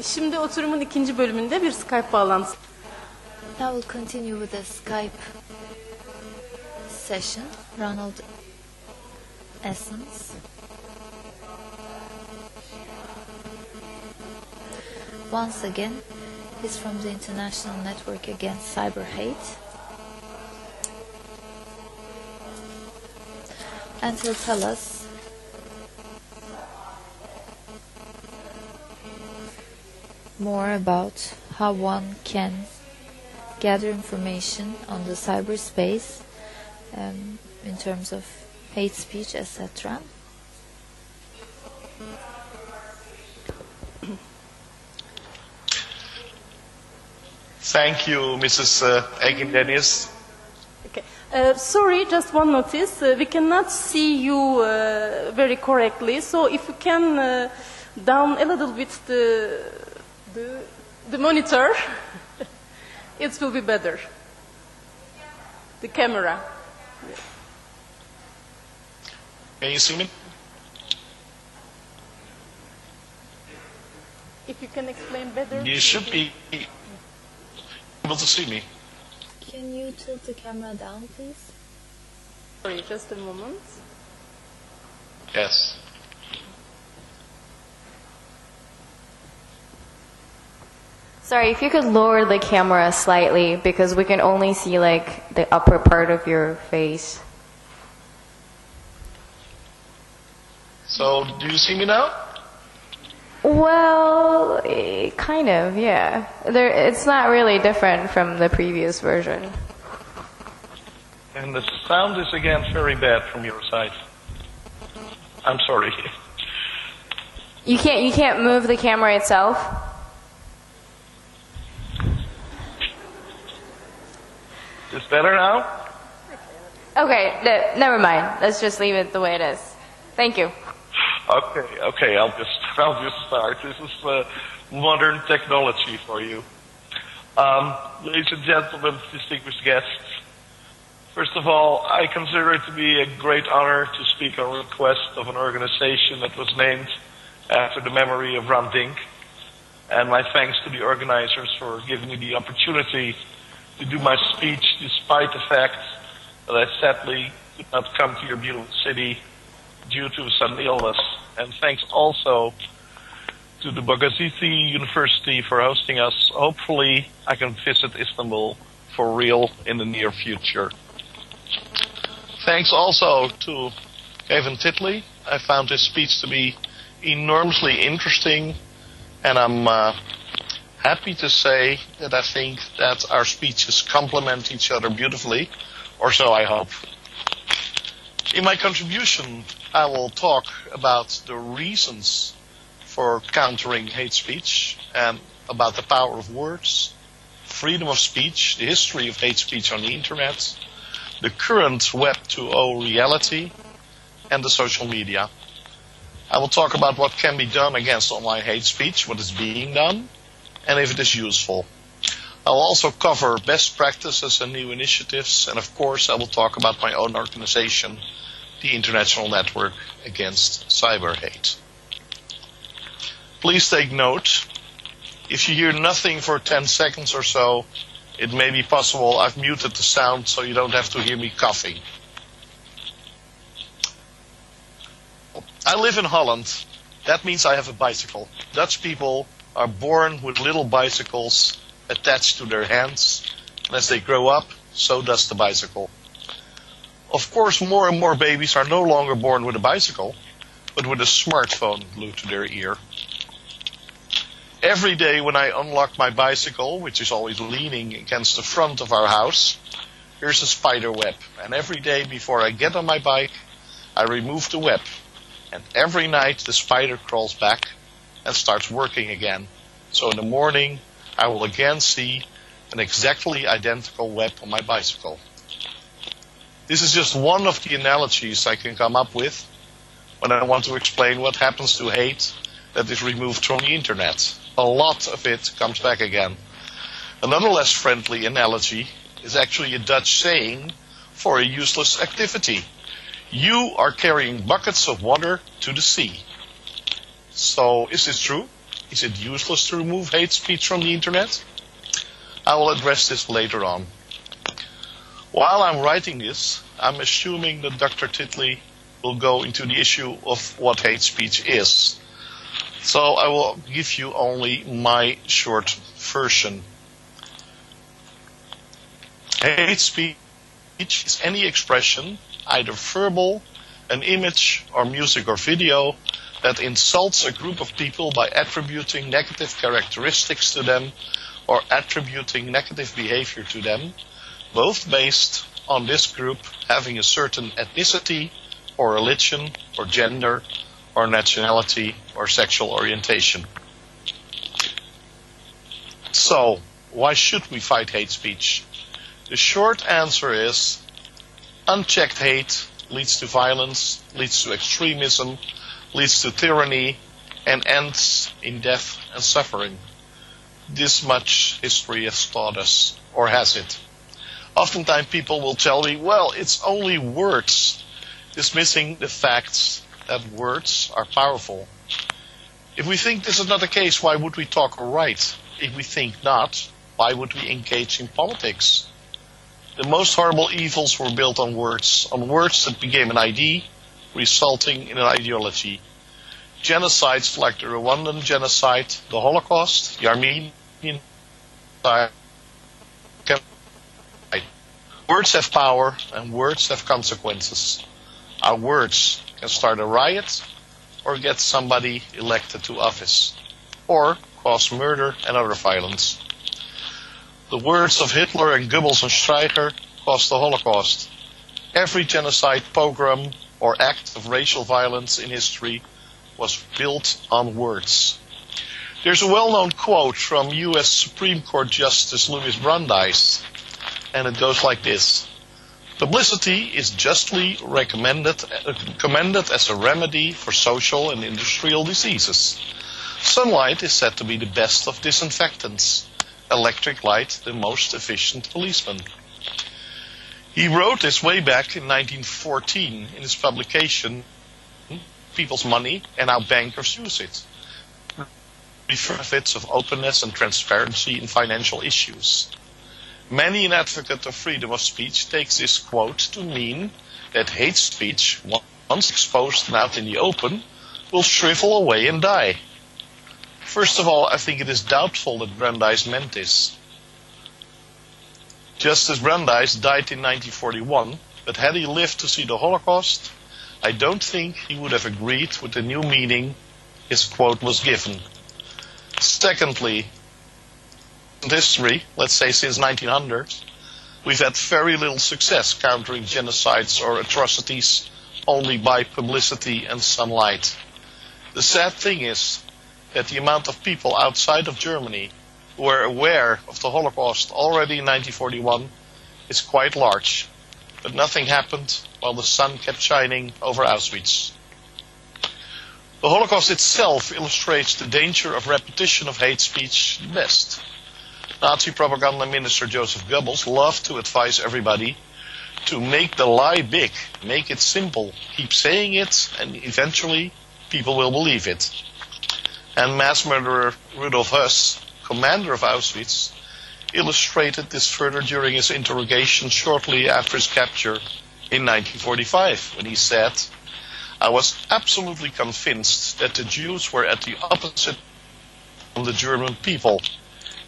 Şimdi oturumun ikinci bölümünde bir Skype bağlantısı. Now we'll continue with the Skype session. Ronald Eissens. Once again, he's from the International Network Against Cyber Hate. And he'll tell us more about how one can gather information on the cyberspace in terms of hate speech, etc. Thank you, Mrs. Engindeniz. Okay. Sorry, just one notice. We cannot see you very correctly, so if you can down a little bit the monitor, it will be better. The camera. Can you see me? If you can explain better. You should be able to see me. Can you tilt the camera down, please? Sorry, just a moment. Yes. Sorry, if you could lower the camera slightly, because we can only see like the upper part of your face. So, do you see me now? Well, kind of, yeah. It's not really different from the previous version. And the sound is again very bad from your side. I'm sorry. You can't move the camera itself? Is better now? Okay, never mind. Let's just leave it the way it is. Thank you. Okay, I'll just start. This is modern technology for you. Ladies and gentlemen, distinguished guests, first of all, I consider it to be a great honor to speak on request of an organization that was named after the memory of Hrant Dink, and my thanks to the organizers for giving me the opportunity to do my speech despite the fact that I sadly could not come to your beautiful city due to some illness. And thanks also to the Boğaziçi University for hosting us. Hopefully I can visit Istanbul for real in the near future. Thanks also to Gavan Titley. I found his speech to be enormously interesting, and I'm happy to say that I think that our speeches complement each other beautifully, or so I hope. In my contribution, I will talk about the reasons for countering hate speech and about the power of words, freedom of speech, the history of hate speech on the internet, the current Web 2.0 reality, and the social media. I will talk about what can be done against online hate speech, what is being done, and if it is useful. I will also cover best practices and new initiatives, and of course I will talk about my own organization, the International Network Against Cyber Hate. Please take note. If you hear nothing for 10 seconds or so, it may be possible I've muted the sound so you don't have to hear me coughing. I live in Holland. That means I have a bicycle. Dutch people are born with little bicycles attached to their hands, and as they grow up, so does the bicycle. Of course, more and more babies are no longer born with a bicycle, but with a smartphone glued to their ear. Every day when I unlock my bicycle, which is always leaning against the front of our house, here's a spider web. And every day before I get on my bike, I remove the web. And every night the spider crawls back and starts working again. So in the morning, I will again see an exactly identical web on my bicycle. This is just one of the analogies I can come up with when I want to explain what happens to hate that is removed from the internet. A lot of it comes back again. Another less friendly analogy is actually a Dutch saying for a useless activity. You are carrying buckets of water to the sea. So, is this true? Is it useless to remove hate speech from the internet? I will address this later on. While I'm writing this, I'm assuming that Dr. Titley will go into the issue of what hate speech is. So I will give you only my short version. Hate speech is any expression, either verbal, an image, or music or video, that insults a group of people by attributing negative characteristics to them or attributing negative behavior to them, both based on this group having a certain ethnicity or religion or gender or nationality or sexual orientation. So, why should we fight hate speech? The short answer is, unchecked hate leads to violence, leads to extremism, leads to tyranny, and ends in death and suffering. This much history has taught us, or has it? Oftentimes people will tell me, well, it's only words, dismissing the facts that words are powerful. If we think this is not the case, why would we talk or write? If we think not, why would we engage in politics? The most horrible evils were built on words that became an idea, resulting in an ideology. Genocides like the Rwandan genocide, the Holocaust, the Armenian genocide. Words have power and words have consequences. Our words can start a riot or get somebody elected to office, or cause murder and other violence. The words of Hitler and Goebbels and Streicher caused the Holocaust. Every genocide, pogrom, or act of racial violence in history was built on words. There's a well-known quote from U.S. Supreme Court Justice Louis Brandeis, and it goes like this: "Publicity is justly commended as a remedy for social and industrial diseases. Sunlight is said to be the best of disinfectants. Electric light the most efficient policeman." He wrote this way back in 1914 in his publication, People's Money and How Bankers Use It, benefits of openness and transparency in financial issues. Many an advocate of freedom of speech takes this quote to mean that hate speech, once exposed and out in the open, will shrivel away and die. First of all, I think it is doubtful that Brandeis meant this. Justice Brandeis died in 1941, but had he lived to see the Holocaust, I don't think he would have agreed with the new meaning his quote was given. Secondly, in history, let's say since 1900, we've had very little success countering genocides or atrocities only by publicity and sunlight. The sad thing is that the amount of people outside of Germany who were aware of the Holocaust already in 1941 is quite large, but nothing happened while the sun kept shining over Auschwitz. The Holocaust itself illustrates the danger of repetition of hate speech best. Nazi propaganda minister Joseph Goebbels loved to advise everybody to make the lie big, make it simple, keep saying it, and eventually people will believe it. And mass murderer Rudolf Höss, commander of Auschwitz, illustrated this further during his interrogation shortly after his capture in 1945, when he said, "I was absolutely convinced that the Jews were at the opposite of the German people,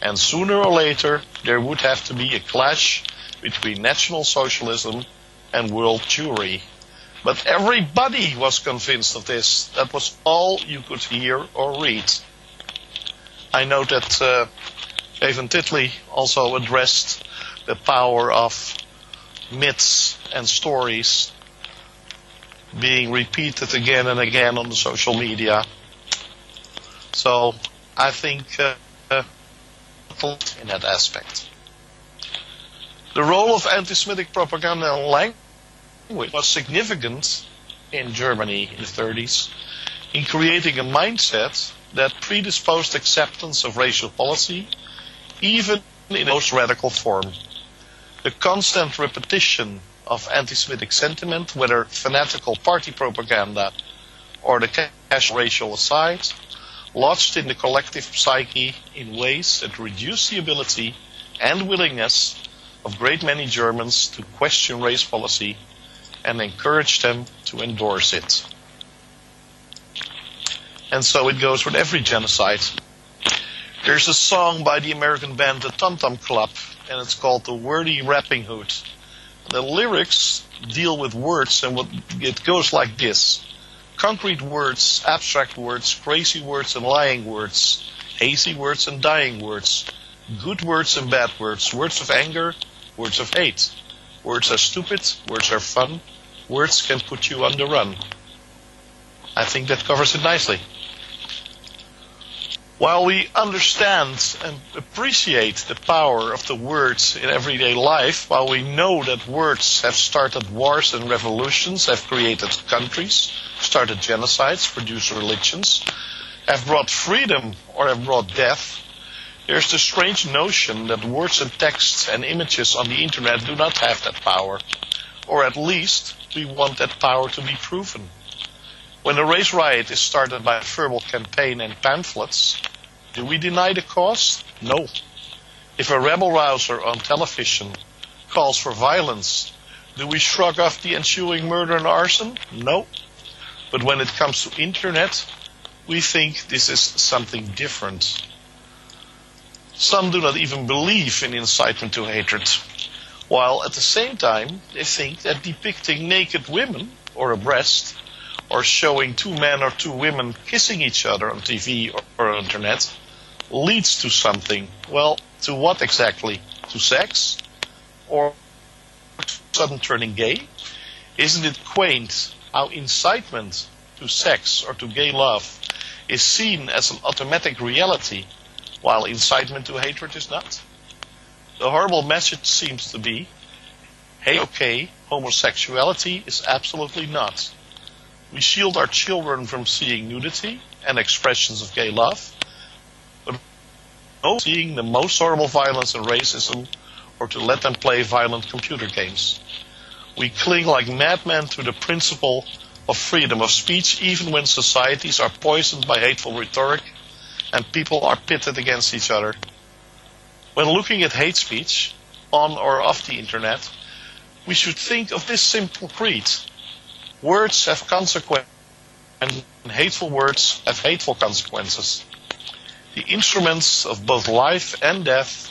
and sooner or later there would have to be a clash between National Socialism and world Jewry. But everybody was convinced of this. That was all you could hear or read." I know that Gavan Titley also addressed the power of myths and stories being repeated again and again on the social media. So I think in that aspect. The role of anti-Semitic propaganda and language was significant in Germany in the 30s in creating a mindset that predisposed acceptance of racial policy, even in the most radical form. The constant repetition of anti-Semitic sentiment, whether fanatical party propaganda or the casual racial aside, lodged in the collective psyche in ways that reduce the ability and willingness of great many Germans to question race policy and encourage them to endorse it. And so it goes with every genocide. There's a song by the American band The Tom Tom Club, and it's called The Wordy Rapping Hood. The lyrics deal with words, and it goes like this. Concrete words, abstract words, crazy words and lying words, hazy words and dying words, good words and bad words, words of anger, words of hate. Words are stupid, words are fun, words can put you on the run. I think that covers it nicely. While we understand and appreciate the power of the words in everyday life, while we know that words have started wars and revolutions, have created countries, started genocides, produced religions, have brought freedom or have brought death, there's the strange notion that words and texts and images on the internet do not have that power. Or at least, we want that power to be proven. When a race riot is started by a verbal campaign and pamphlets, do we deny the cause? No. If a rebel-rouser on television calls for violence, do we shrug off the ensuing murder and arson? No. But when it comes to internet, we think this is something different. Some do not even believe in incitement to hatred, while at the same time they think that depicting naked women or a breast, or showing two men or two women kissing each other on TV or on internet leads to something. Well, to what exactly? To sex? Or sudden turning gay? Isn't it quaint how incitement to sex or to gay love is seen as an automatic reality, while incitement to hatred is not? The horrible message seems to be, hey, okay, homosexuality is absolutely not. We shield our children from seeing nudity and expressions of gay love, but no seeing the most horrible violence and racism, or to let them play violent computer games. We cling like madmen to the principle of freedom of speech, even when societies are poisoned by hateful rhetoric and people are pitted against each other. When looking at hate speech, on or off the internet, we should think of this simple creed. Words have consequences, and hateful words have hateful consequences. The instruments of both life and death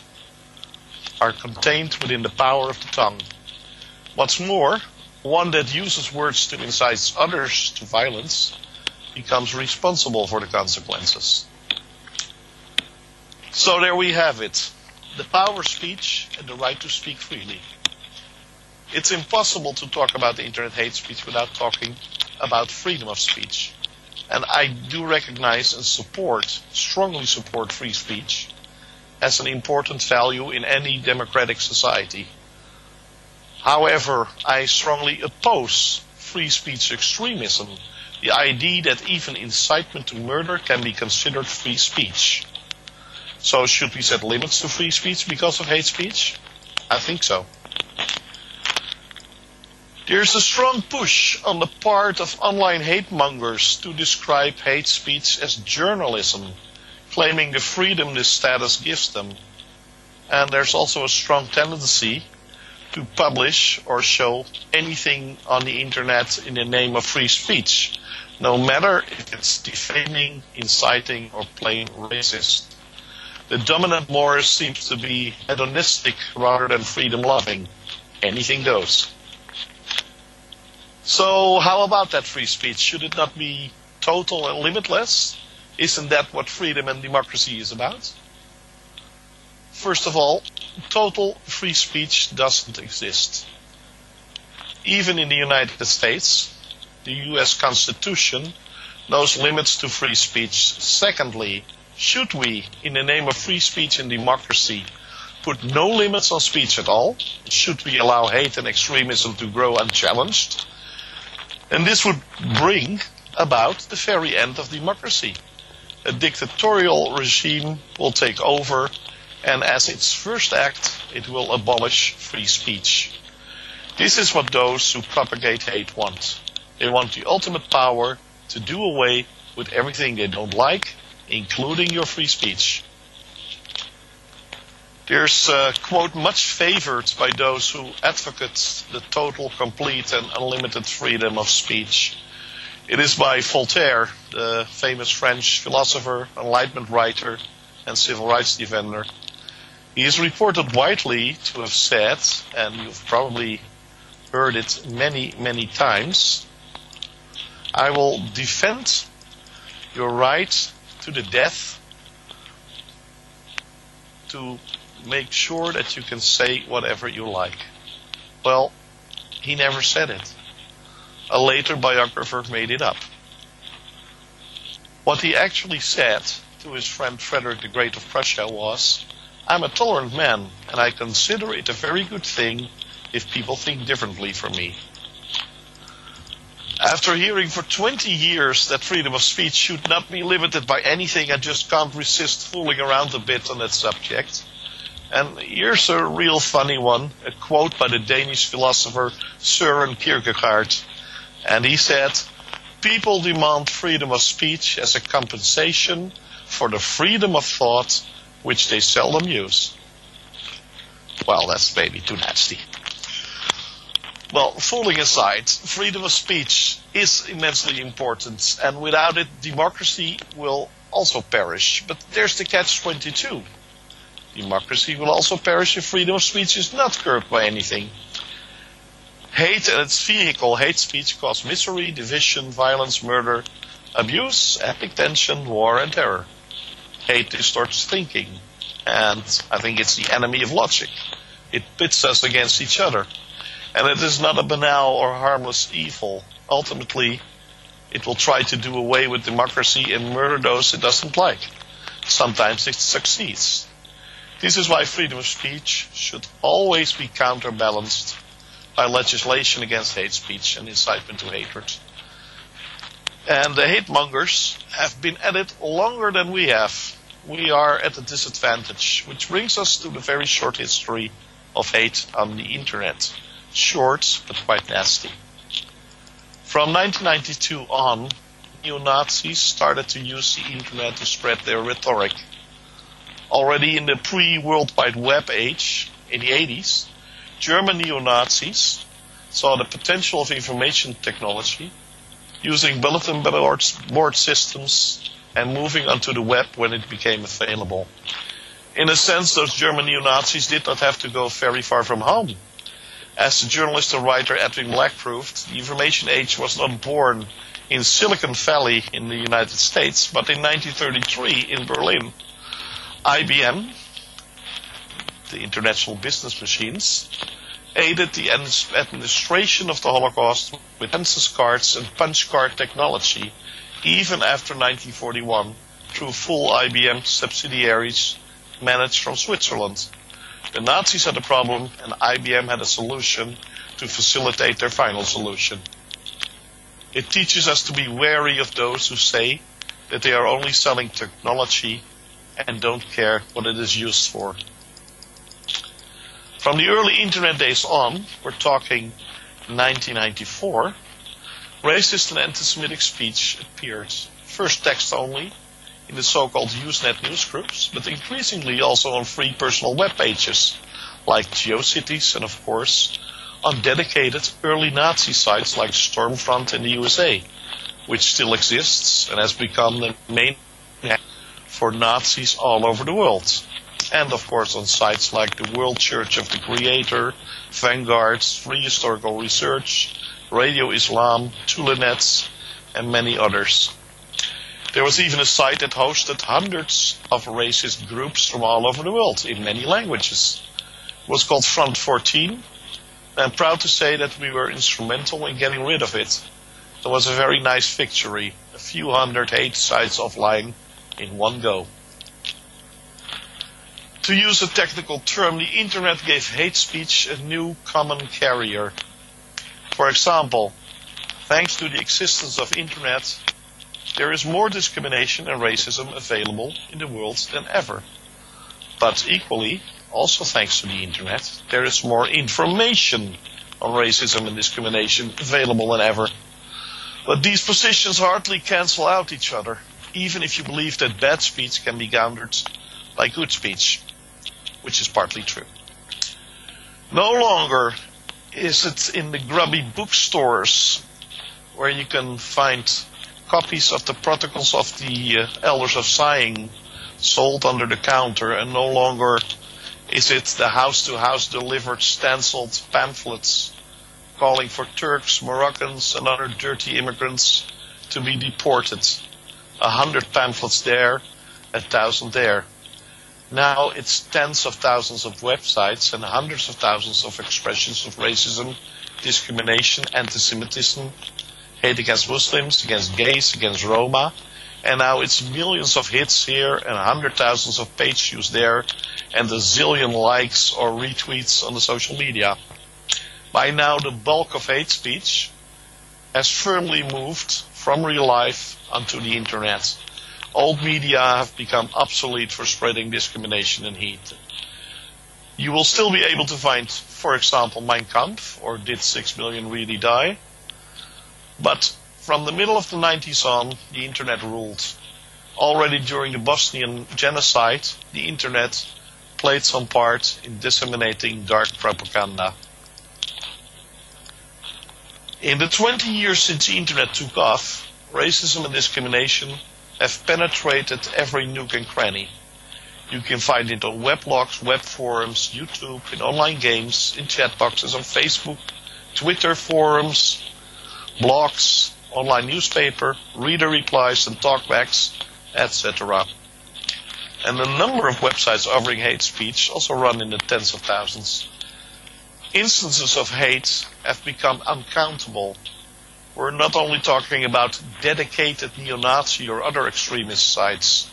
are contained within the power of the tongue. What's more, one that uses words to incite others to violence becomes responsible for the consequences. So there we have it, the power of speech and the right to speak freely. It's impossible to talk about the internet hate speech without talking about freedom of speech. And I do recognize and strongly support free speech as an important value in any democratic society. However, I strongly oppose free speech extremism, the idea that even incitement to murder can be considered free speech. So should we set limits to free speech because of hate speech? I think so. There's a strong push on the part of online hate mongers to describe hate speech as journalism, claiming the freedom this status gives them. And there's also a strong tendency to publish or show anything on the internet in the name of free speech, no matter if it's defaming, inciting, or plain racist. The dominant mores seems to be hedonistic rather than freedom-loving. Anything goes. So how about that free speech? Should it not be total and limitless? Isn't that what freedom and democracy is about? First of all, total free speech doesn't exist. Even in the United States, the US Constitution knows limits to free speech. Secondly, should we, in the name of free speech and democracy, put no limits on speech at all? Should we allow hate and extremism to grow unchallenged? And this would bring about the very end of democracy. A dictatorial regime will take over, and as its first act, it will abolish free speech. This is what those who propagate hate want. They want the ultimate power to do away with everything they don't like including your free speech. There's, quote, much favored by those who advocate the total, complete, and unlimited freedom of speech. It is by Voltaire, the famous French philosopher, Enlightenment writer, and civil rights defender. He is reported widely to have said, and you've probably heard it many, many times, "I will defend your right to the death to make sure that you can say whatever you like." Well, he never said it. A later biographer made it up. What he actually said to his friend Frederick the Great of Prussia was, "I'm a tolerant man, and I consider it a very good thing if people think differently from me." After hearing for 20 years that freedom of speech should not be limited by anything, I just can't resist fooling around a bit on that subject. And here's a real funny one, a quote by the Danish philosopher Søren Kierkegaard. And he said, "People demand freedom of speech as a compensation for the freedom of thought, which they seldom use." Well, that's maybe too nasty. Well, fooling aside, freedom of speech is immensely important, and without it, democracy will also perish. But there's the catch-22. Democracy will also perish if freedom of speech is not curbed by anything. Hate and its vehicle, hate speech, cause misery, division, violence, murder, abuse, epic tension, war, and terror. Hate distorts thinking, and I think it's the enemy of logic. It pits us against each other. And it is not a banal or harmless evil. Ultimately, it will try to do away with democracy and murder those it doesn't like. Sometimes it succeeds. This is why freedom of speech should always be counterbalanced by legislation against hate speech and incitement to hatred. And the hate mongers have been at it longer than we have. We are at a disadvantage, which brings us to the very short history of hate on the internet. Short, but quite nasty. From 1992 on, neo-Nazis started to use the internet to spread their rhetoric. Already in the pre-World Wide Web age, in the 80s, German neo-Nazis saw the potential of information technology, using bulletin board systems and moving onto the web when it became available. In a sense, those German neo-Nazis did not have to go very far from home. As the journalist and writer Edwin Black proved, the information age was not born in Silicon Valley in the United States, but in 1933 in Berlin. IBM, the International Business Machines, aided the administration of the Holocaust with census cards and punch card technology, even after 1941, through full IBM subsidiaries managed from Switzerland. The Nazis had a problem, and IBM had a solution to facilitate their final solution. It teaches us to be wary of those who say that they are only selling technology and don't care what it is used for. From the early internet days on, we're talking 1994, racist and anti-Semitic speech appeared, first text only, in the so-called Usenet newsgroups, but increasingly also on free personal web pages, like GeoCities, and of course, on dedicated early Nazi sites like Stormfront in the USA, which still exists and has become the main for Nazis all over the world. And of course on sites like the World Church of the Creator, Vanguard, Free Historical Research, Radio Islam, Tulenet, and many others. There was even a site that hosted hundreds of racist groups from all over the world in many languages. It was called Front 14. I'm proud to say that we were instrumental in getting rid of it. There was a very nice victory, a few hundred hate sites offline in one go. To use a technical term, the internet gave hate speech a new common carrier. For example, thanks to the existence of internet, there is more discrimination and racism available in the world than ever. But equally, also thanks to the internet, there is more information on racism and discrimination available than ever. But these positions hardly cancel out each other. even if you believe that bad speech can be countered by good speech, which is partly true. No longer is it in the grubby bookstores where you can find copies of the Protocols of the Elders of Sighing sold under the counter, and no longer is it the house-to-house delivered stenciled pamphlets calling for Turks, Moroccans, and other dirty immigrants to be deported. 100 pamphlets there, 1,000 there. Now it's tens of thousands of websites and hundreds of thousands of expressions of racism, discrimination, anti-Semitism, hate against Muslims, against gays, against Roma. And now it's millions of hits here and 100,000s of page views there and a zillion likes or retweets on the social media. By now the bulk of hate speech has firmly moved from real life onto the internet. Old media have become obsolete for spreading discrimination and hate. You will still be able to find, for example, Mein Kampf or Did 6 Million Really Die? But from the middle of the 90s on, the internet ruled. Already during the Bosnian genocide, the internet played some part in disseminating dark propaganda. In the 20 years since the internet took off, racism and discrimination have penetrated every nook and cranny. You can find it on weblogs, web forums, YouTube, in online games, in chat boxes on Facebook, Twitter forums, blogs, online newspaper, reader replies and talkbacks, etc. And the number of websites offering hate speech also run in the tens of thousands. Instances of hate have become uncountable. We're not only talking about dedicated neo-Nazi or other extremist sites.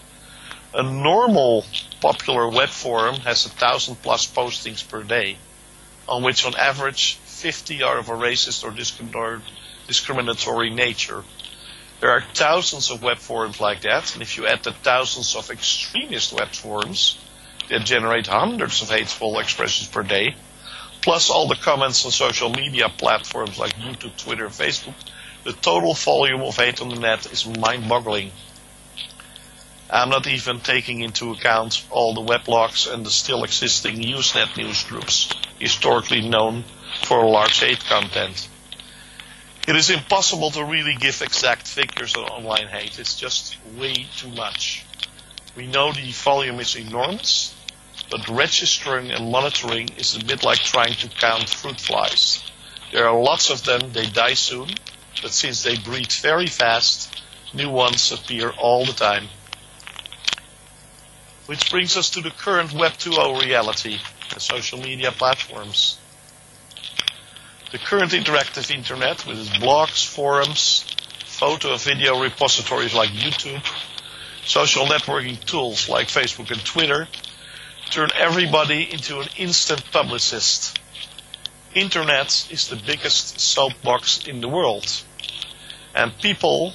A normal popular web forum has 1,000+ postings per day, on which on average 50 are of a racist or discriminatory nature. There are thousands of web forums like that, and if you add the thousands of extremist web forums that generate hundreds of hateful expressions per day, plus all the comments on social media platforms like YouTube, Twitter, Facebook, the total volume of hate on the net is mind-boggling. I'm not even taking into account all the weblogs and the still existing Usenet news groups, historically known for large hate content. It is impossible to really give exact figures on online hate. It's just way too much. We know the volume is enormous, but registering and monitoring is a bit like trying to count fruit flies. There are lots of them, they die soon, but since they breed very fast, new ones appear all the time. Which brings us to the current Web 2.0 reality, the social media platforms. The current interactive internet with its blogs, forums, photo and video repositories like YouTube, social networking tools like Facebook and Twitter, turn everybody into an instant publicist. Internet is the biggest soapbox in the world. And people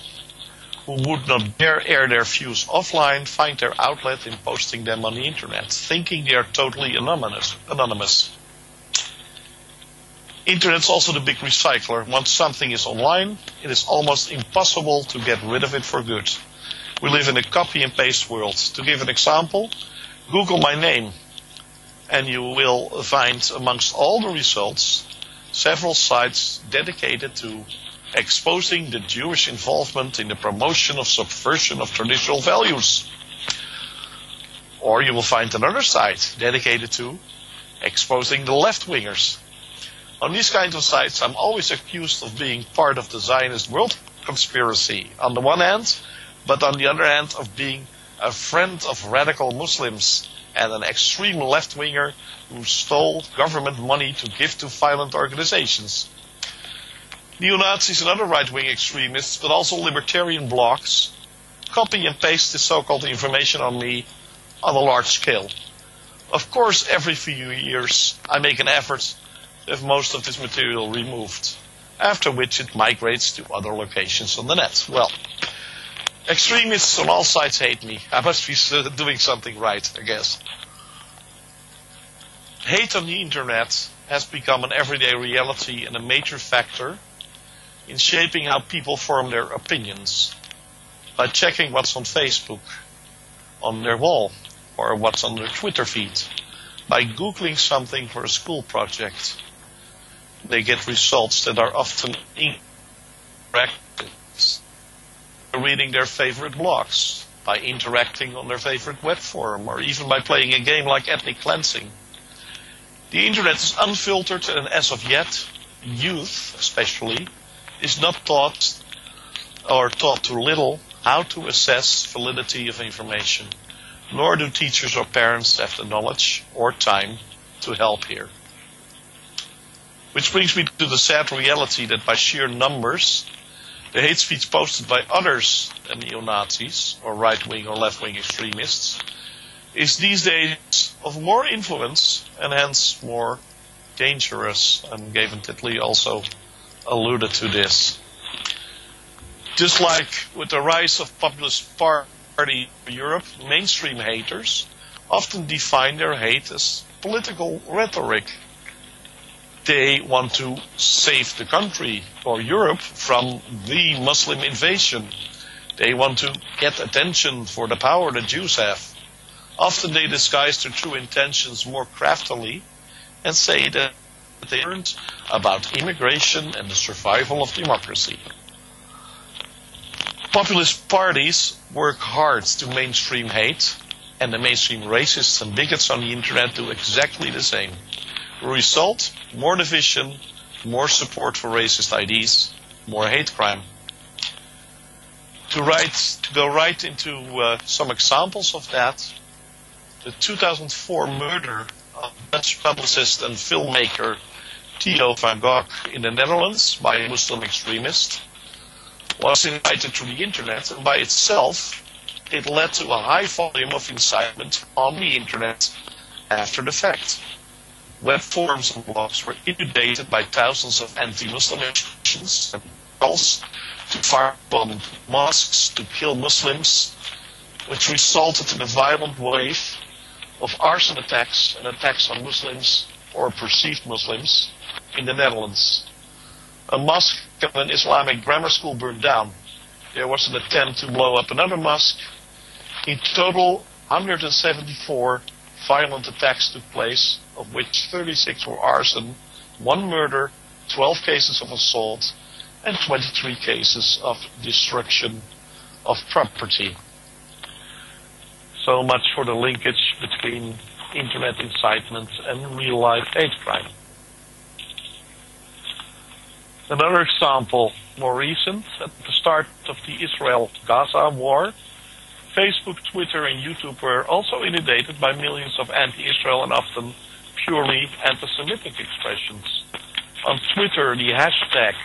who would not dare air their views offline find their outlet in posting them on the internet, thinking they are totally anonymous. Internet's also the big recycler. Once something is online, it is almost impossible to get rid of it for good. We live in a copy and paste world. To give an example, Google my name, and you will find amongst all the results several sites dedicated to exposing the Jewish involvement in the promotion of subversion of traditional values. Or you will find another site dedicated to exposing the left-wingers. On these kinds of sites, I'm always accused of being part of the Zionist world conspiracy on the one hand, but on the other hand of being a friend of radical Muslims and an extreme left-winger who stole government money to give to violent organizations. Neo-Nazis and other right-wing extremists, but also libertarian blocs, copy and paste this so-called information on me on a large scale. Of course, every few years I make an effort to have most of this material removed, after which it migrates to other locations on the net. Well, extremists on all sides hate me. I must be doing something right, I guess. Hate on the internet has become an everyday reality and a major factor in shaping how people form their opinions. by checking what's on Facebook, on their wall, or what's on their Twitter feed, by Googling something for a school project. They get results that are often incorrect. Reading their favorite blogs, by interacting on their favorite web forum, or even by playing a game like ethnic cleansing. The internet is unfiltered, and as of yet, youth especially, is not taught or taught too little how to assess validity of information, nor do teachers or parents have the knowledge or time to help here. Which brings me to the sad reality that by sheer numbers, the hate speech posted by others than neo-Nazis or right-wing or left-wing extremists is these days of more influence and hence more dangerous. And Gavan Titley also alluded to this. Just like with the rise of populist party in Europe, mainstream haters often define their hate as political rhetoric. They want to save the country or Europe from the Muslim invasion. They want to get attention for the power the Jews have. Often they disguise their true intentions more craftily and say that they learned about immigration and the survival of democracy. Populist parties work hard to mainstream hate, and the mainstream racists and bigots on the internet do exactly the same. The result, more division, more support for racist ideas, more hate crime. To go right into some examples of that, the 2004 murder of Dutch publicist and filmmaker Theo van Gogh in the Netherlands by a Muslim extremist was incited through the internet, and by itself it led to a high volume of incitement on the internet after the fact. Web forums and blogs were inundated by thousands of anti-Muslim actions and calls to firebomb mosques to kill Muslims, which resulted in a violent wave of arson attacks and attacks on Muslims or perceived Muslims in the Netherlands. A mosque and an Islamic grammar school burned down. There was an attempt to blow up another mosque. In total, 174 violent attacks took place, of which 36 were arson, 1 murder, 12 cases of assault, and 23 cases of destruction of property. So much for the linkage between internet incitement and real-life hate crime. Another example, more recent, at the start of the Israel-Gaza war, Facebook, Twitter, and YouTube were also inundated by millions of anti-Israel and often purely anti-Semitic expressions. On Twitter, the hashtag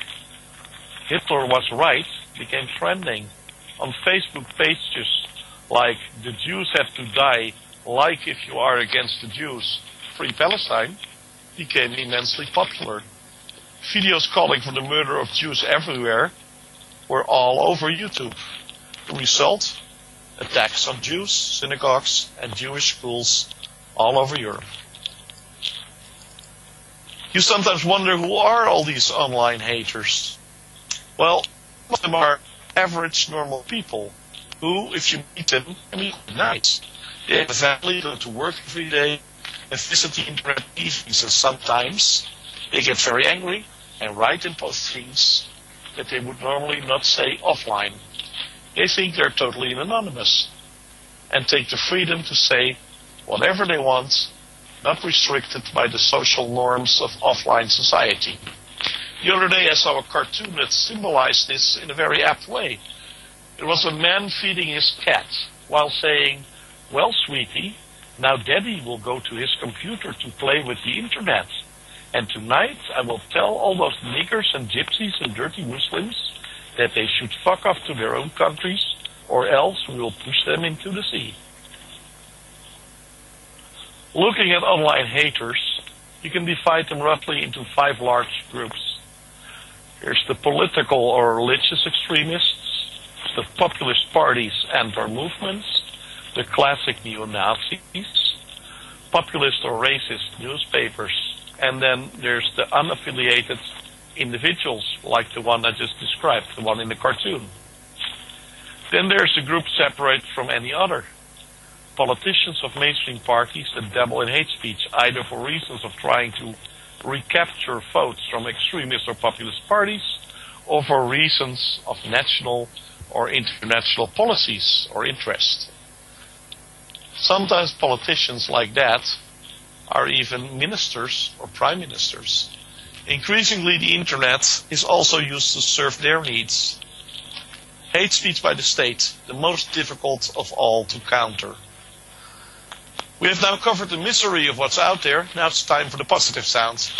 Hitler was right became trending. On Facebook pages like the Jews have to die, like if you are against the Jews, Free Palestine, became immensely popular. Videos calling for the murder of Jews everywhere were all over YouTube. The result? Attacks on Jews, synagogues, and Jewish schools all over Europe. You sometimes wonder, who are all these online haters? Well, most of them are average, normal people who, if you meet them, I mean, nice. They have a family, go to work every day, and visit the internet evenings, and sometimes they get very angry and write and post things that they would normally not say offline. They think they're totally anonymous and take the freedom to say whatever they want, not restricted by the social norms of offline society. The other day I saw a cartoon that symbolized this in a very apt way. It was a man feeding his cat while saying, "Well, sweetie, now Daddy will go to his computer to play with the internet. And tonight I will tell all those niggers and gypsies and dirty Muslims that they should fuck off to their own countries, or else we will push them into the sea." Looking at online haters, you can divide them roughly into 5 large groups. There's the political or religious extremists, the populist parties and their movements, the classic neo-Nazis, populist or racist newspapers, and then there's the unaffiliated individuals like the one I just described, the one in the cartoon. Then there's a group separate from any other. Politicians of mainstream parties that dabble in hate speech, either for reasons of trying to recapture votes from extremist or populist parties, or for reasons of national or international policies or interest. Sometimes politicians like that are even ministers or prime ministers. Increasingly, the internet is also used to serve their needs. Hate speech by the state, the most difficult of all to counter. We have now covered the misery of what's out there. Now it's time for the positive sounds.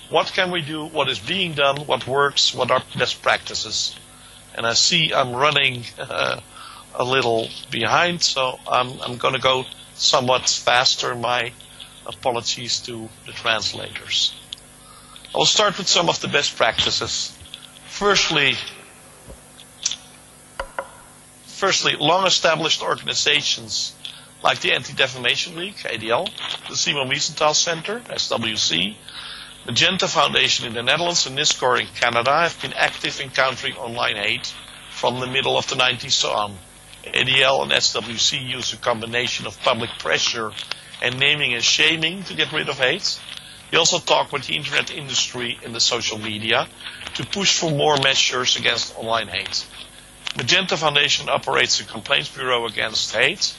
What can we do? What is being done? What works? What are best practices? And I see I'm running a little behind, so I'm going to go somewhat faster. My apologies to the translators. I will start with some of the best practices. Firstly, long-established organizations like the Antidefamation League, ADL, the Simon Wiesenthal Center, SWC, Magenta Foundation in the Netherlands, and NISCOR in Canada have been active in countering online hate from the middle of the 90s on. ADL and SWC use a combination of public pressure and naming and shaming to get rid of hate. They also talk with the internet industry and the social media to push for more measures against online hate. Magenta Foundation operates a complaints bureau against hate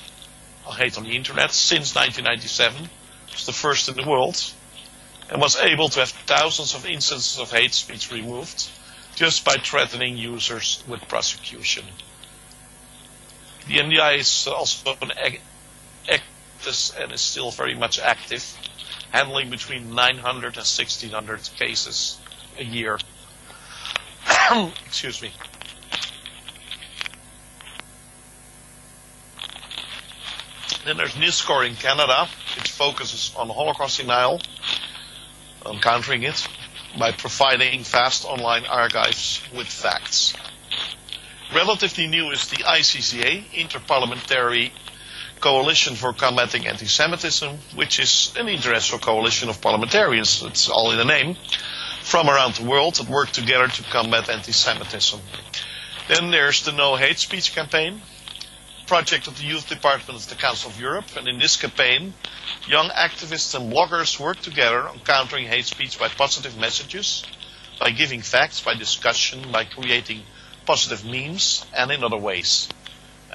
on the internet since 1997. It's the first in the world, and was able to have thousands of instances of hate speech removed just by threatening users with prosecution. The NDI is also an active and is still very much active, handling between 900 and 1600 cases a year. Excuse me. Then there's NISCOR in Canada, which focuses on Holocaust denial, on countering it, by providing vast online archives with facts. Relatively new is the ICCA, Interparliamentary Coalition for Combating Anti-Semitism, which is an international coalition of parliamentarians, it's all in the name, from around the world that work together to combat anti-Semitism. Then there's the No Hate Speech campaign, project of the Youth Department of the Council of Europe, and in this campaign, young activists and bloggers work together on countering hate speech by positive messages, by giving facts, by discussion, by creating positive memes, and in other ways.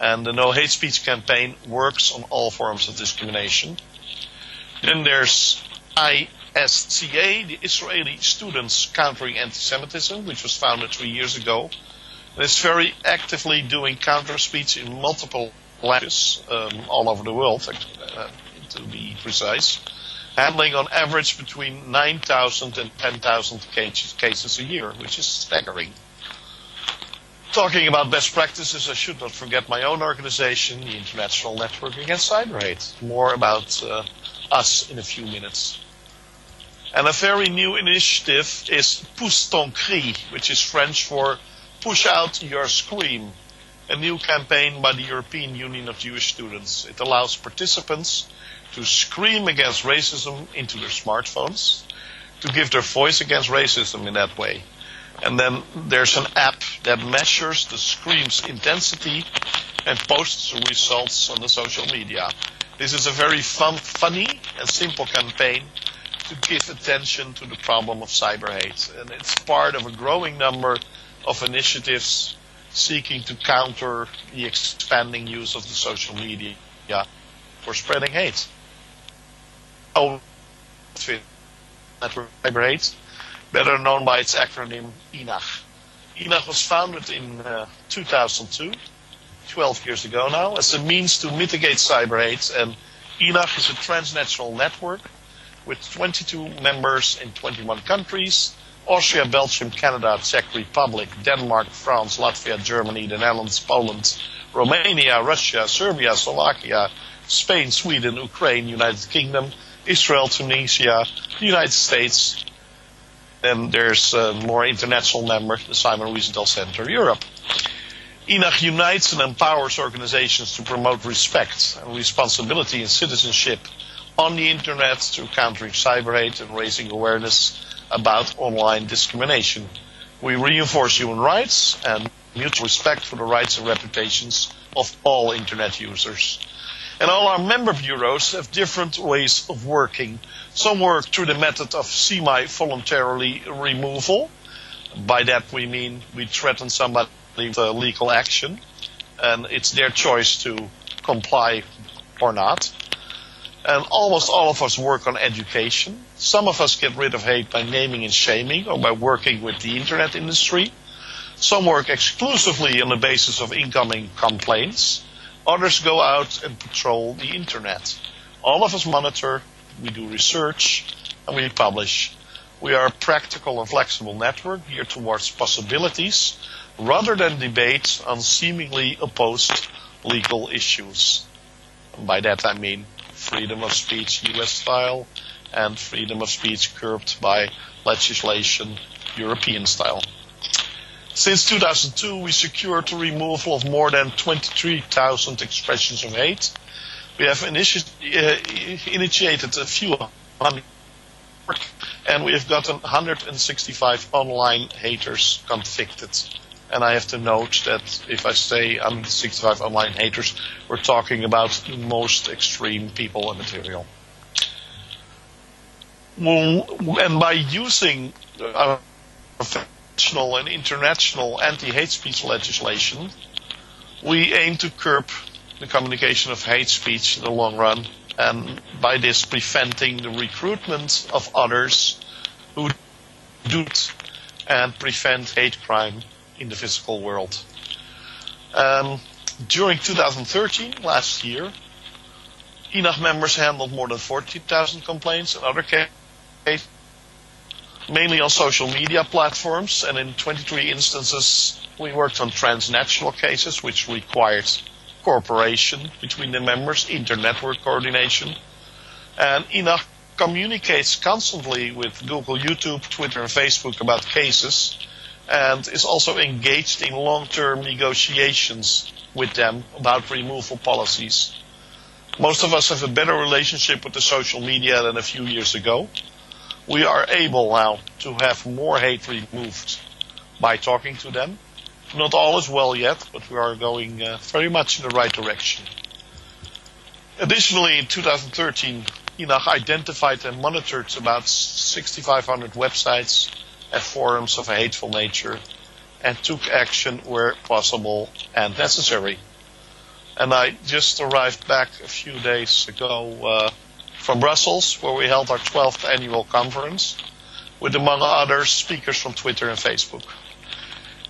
And the No Hate Speech campaign works on all forms of discrimination. Then there's ISCA, the Israeli Students Countering Anti-Semitism, which was founded 3 years ago. And it's very actively doing counter speech in multiple languages all over the world, to be precise, handling on average between 9,000 and 10,000 cases a year, which is staggering. Talking about best practices, I should not forget my own organization, the International Network Against Cyber Hate. More about us in a few minutes. And a very new initiative is Pousse ton cri, which is French for Push Out Your Scream, a new campaign by the European Union of Jewish Students. It allows participants to scream against racism into their smartphones, to give their voice against racism in that way. And then there's an app that measures the scream's intensity and posts the results on the social media. This is a very funny and simple campaign to give attention to the problem of cyber hate. And it's part of a growing number of initiatives seeking to counter the expanding use of the social media for spreading hate. Cyber hate, better known by its acronym INAH. INAH was founded in 2002, 12 years ago now, as a means to mitigate cyber hate, and INAH is a transnational network with 22 members in 21 countries: Austria, Belgium, Canada, Czech Republic, Denmark, France, Latvia, Germany, the Netherlands, Poland, Romania, Russia, Serbia, Slovakia, Spain, Sweden, Ukraine, United Kingdom, Israel, Tunisia, the United States. Then there's a more international member, the Simon Wiesenthal Center, Europe. INAH unites and empowers organizations to promote respect and responsibility and citizenship on the internet through countering cyber hate and raising awareness about online discrimination. We reinforce human rights and mutual respect for the rights and reputations of all Internet users. And all our member bureaus have different ways of working. Some work through the method of semi-voluntarily removal. By that we mean we threaten somebody with legal action, and it's their choice to comply or not. And almost all of us work on education. Some of us get rid of hate by naming and shaming or by working with the Internet industry. Some work exclusively on the basis of incoming complaints. Others go out and patrol the Internet. All of us monitor, we do research, and we publish. We are a practical and flexible network geared towards possibilities rather than debate on seemingly opposed legal issues. And by that I mean freedom of speech US style and freedom of speech curbed by legislation European style. Since 2002, we secured the removal of more than 23,000 expressions of hate. We have initiated a few hundred, and we have gotten 165 online haters convicted. And I have to note that if I say 165 online haters, we're talking about the most extreme people and material. And by using our national and international anti-hate speech legislation, we aim to curb the communication of hate speech in the long run, and by this preventing the recruitment of others who do it and prevent hate crime in the physical world. During 2013, last year, INAH members handled more than 40,000 complaints and other cases, mainly on social media platforms, and in 23 instances we worked on transnational cases which required cooperation between the members, inter-network coordination. And INAH communicates constantly with Google, YouTube, Twitter and Facebook about cases, and is also engaged in long-term negotiations with them about removal policies. Most of us have a better relationship with the social media than a few years ago. We are able now to have more hate removed by talking to them. Not all is well yet, but we are going very much in the right direction. Additionally, in 2013, INAH identified and monitored about 6,500 websites and forums of a hateful nature and took action where possible and necessary. And I just arrived back a few days ago from Brussels, where we held our 12th annual conference with, among others, speakers from Twitter and Facebook.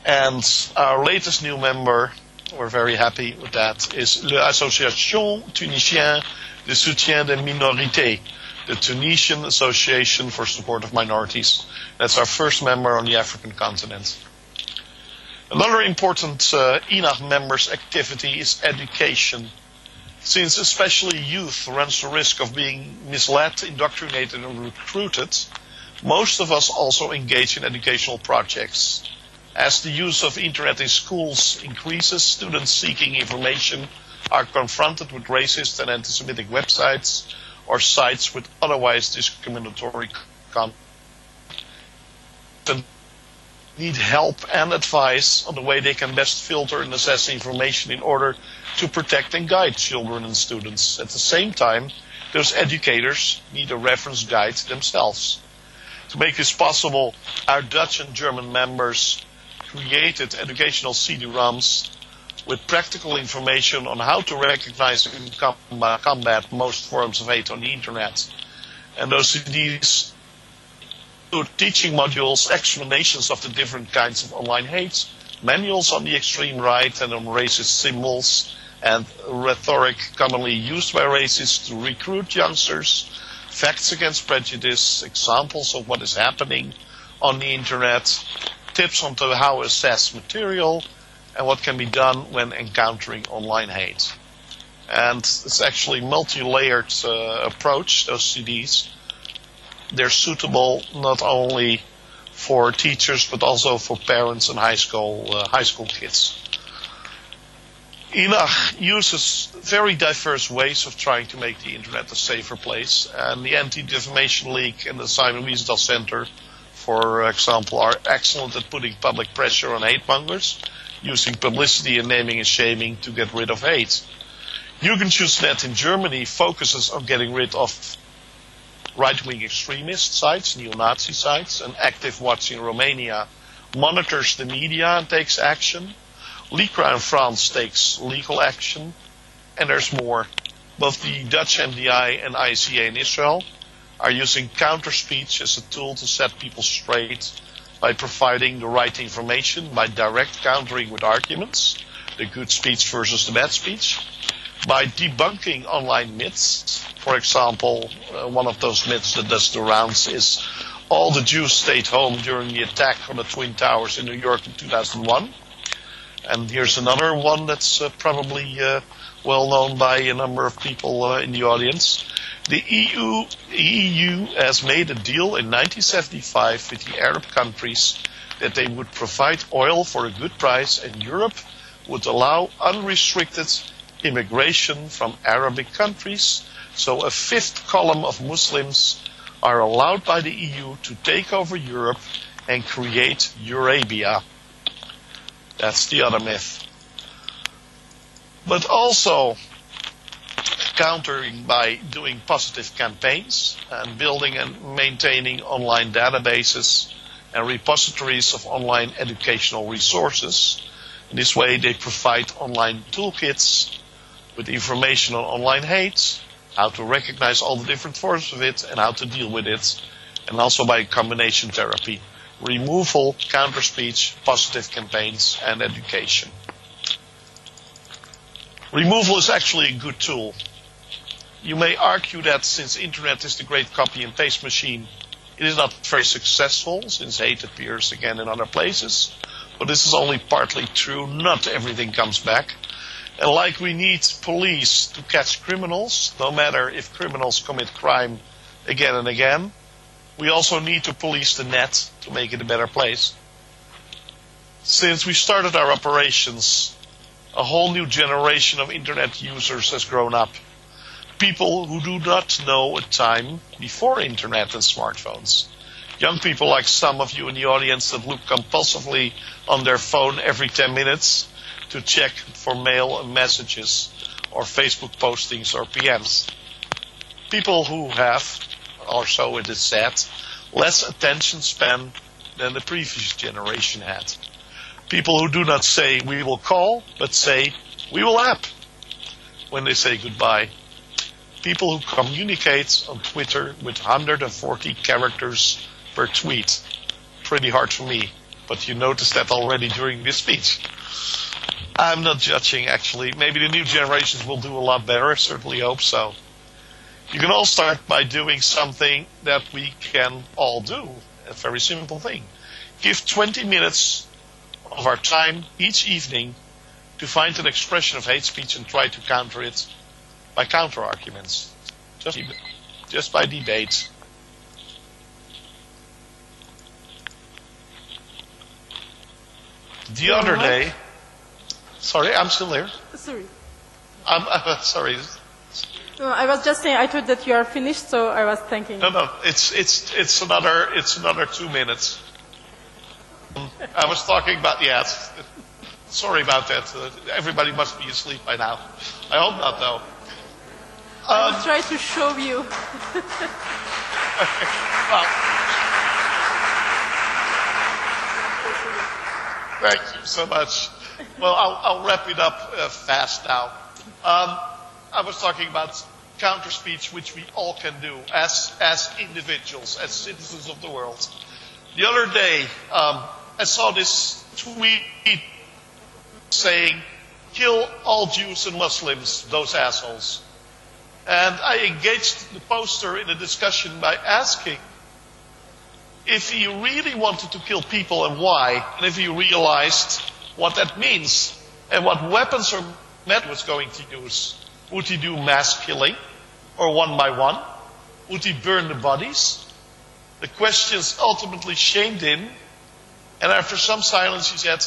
And our latest new member, we're very happy with that, is l'Association Tunisienne de Soutien des Minorités, the Tunisian Association for Support of Minorities. That's our first member on the African continent. Another important INAH members' activity is education. Since especially youth runs the risk of being misled, indoctrinated and recruited, most of us also engage in educational projects. As the use of internet in schools increases, students seeking information are confronted with racist and anti-Semitic websites or sites with otherwise discriminatory content. Need help and advice on the way they can best filter and assess information in order to protect and guide children and students. At the same time, those educators need a reference guide themselves. To make this possible, our Dutch and German members created educational CD-ROMs with practical information on how to recognize and combat most forms of hate on the internet. And those CDs include teaching modules, explanations of the different kinds of online hate, manuals on the extreme right and on racist symbols, and rhetoric commonly used by racists to recruit youngsters, facts against prejudice, examples of what is happening on the internet, tips on how to assess material, and what can be done when encountering online hate. And it's actually a multi-layered approach, those CDs. They're suitable not only for teachers but also for parents and high school kids. INAH uses very diverse ways of trying to make the internet a safer place, and the Antidefamation League and the Simon Wiesenthal Center, for example, are excellent at putting public pressure on hate mongers using publicity and naming and shaming to get rid of hate. Jugendschutznet in Germany focuses on getting rid of right-wing extremist sites, neo-Nazi sites, and Active Watch in Romania monitors the media and takes action. LICRA in France takes legal action, and there's more. Both the Dutch MDI and ICA in Israel are using counter-speech as a tool to set people straight by providing the right information, by direct countering with arguments, the good speech versus the bad speech, by debunking online myths. For example, one of those myths that does the rounds is all the Jews stayed home during the attack on the Twin Towers in New York in 2001. And here's another one that's probably well known by a number of people in the audience. The EU has made a deal in 1975 with the Arab countries that they would provide oil for a good price, and Europe would allow unrestricted immigration from Arabic countries. So a fifth column of Muslims are allowed by the EU to take over Europe and create Eurabia. That's the other myth. But also countering by doing positive campaigns and building and maintaining online databases and repositories of online educational resources. In this way, they provide online toolkits with information on online hate, how to recognize all the different forms of it and how to deal with it, and also by combination therapy, removal, counter-speech, positive campaigns, and education. Removal is actually a good tool. You may argue that since internet is the great copy and paste machine, it is not very successful since hate appears again in other places. But this is only partly true. Not everything comes back. And like we need police to catch criminals, no matter if criminals commit crime again and again, we also need to police the net to make it a better place. Since we started our operations, a whole new generation of internet users has grown up. People who do not know a time before internet and smartphones. Young people like some of you in the audience that look compulsively on their phone every 10 minutes to check for mail and messages or Facebook postings or PMs. People who have, or so it is said, less attention span than the previous generation had. People who do not say we will call, but say we will app when they say goodbye. People who communicate on Twitter with 140 characters per tweet. Pretty hard for me, but you noticed that already during this speech. I'm not judging, actually. Maybe the new generations will do a lot better. I certainly hope so. You can all start by doing something that we can all do. A very simple thing. Give 20 minutes of our time each evening to find an expression of hate speech and try to counter it by counter-arguments. Just by debate. The other day... Sorry, I'm still here. Sorry. Sorry. No, I was just saying I thought that you are finished, so I was thinking. No. It's another 2 minutes. I was talking about sorry about that. Everybody must be asleep by now. I hope not, though. I will try to show you. Well, thank you so much. Well, I'll wrap it up fast now. I was talking about counter-speech, which we all can do as individuals, as citizens of the world. The other day, I saw this tweet saying, "Kill all Jews and Muslims, those assholes." And I engaged the poster in a discussion by asking if he really wanted to kill people and why, and if he realized what that means and what weapons or method was going to use. Would he do mass killing or one by one? Would he burn the bodies? The questions ultimately shamed him, and after some silence he said,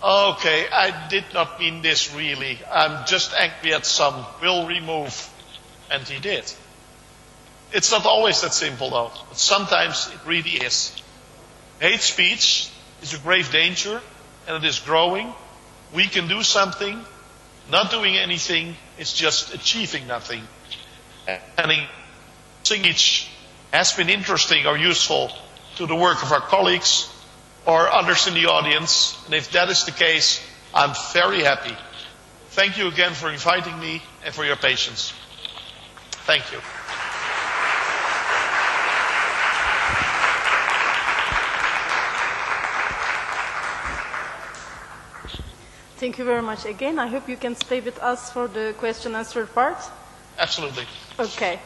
"Okay, I did not mean this really. I'm just angry at some. We'll remove." And he did. It's not always that simple though, but sometimes it really is. Hate speech is a grave danger, and it is growing. We can do something. Not doing anything is just achieving nothing. And each has been interesting or useful to the work of our colleagues or others in the audience. And if that is the case, I'm very happy. Thank you again for inviting me and for your patience. Thank you. Thank you very much again. I hope you can stay with us for the question and answer part. Absolutely. Okay.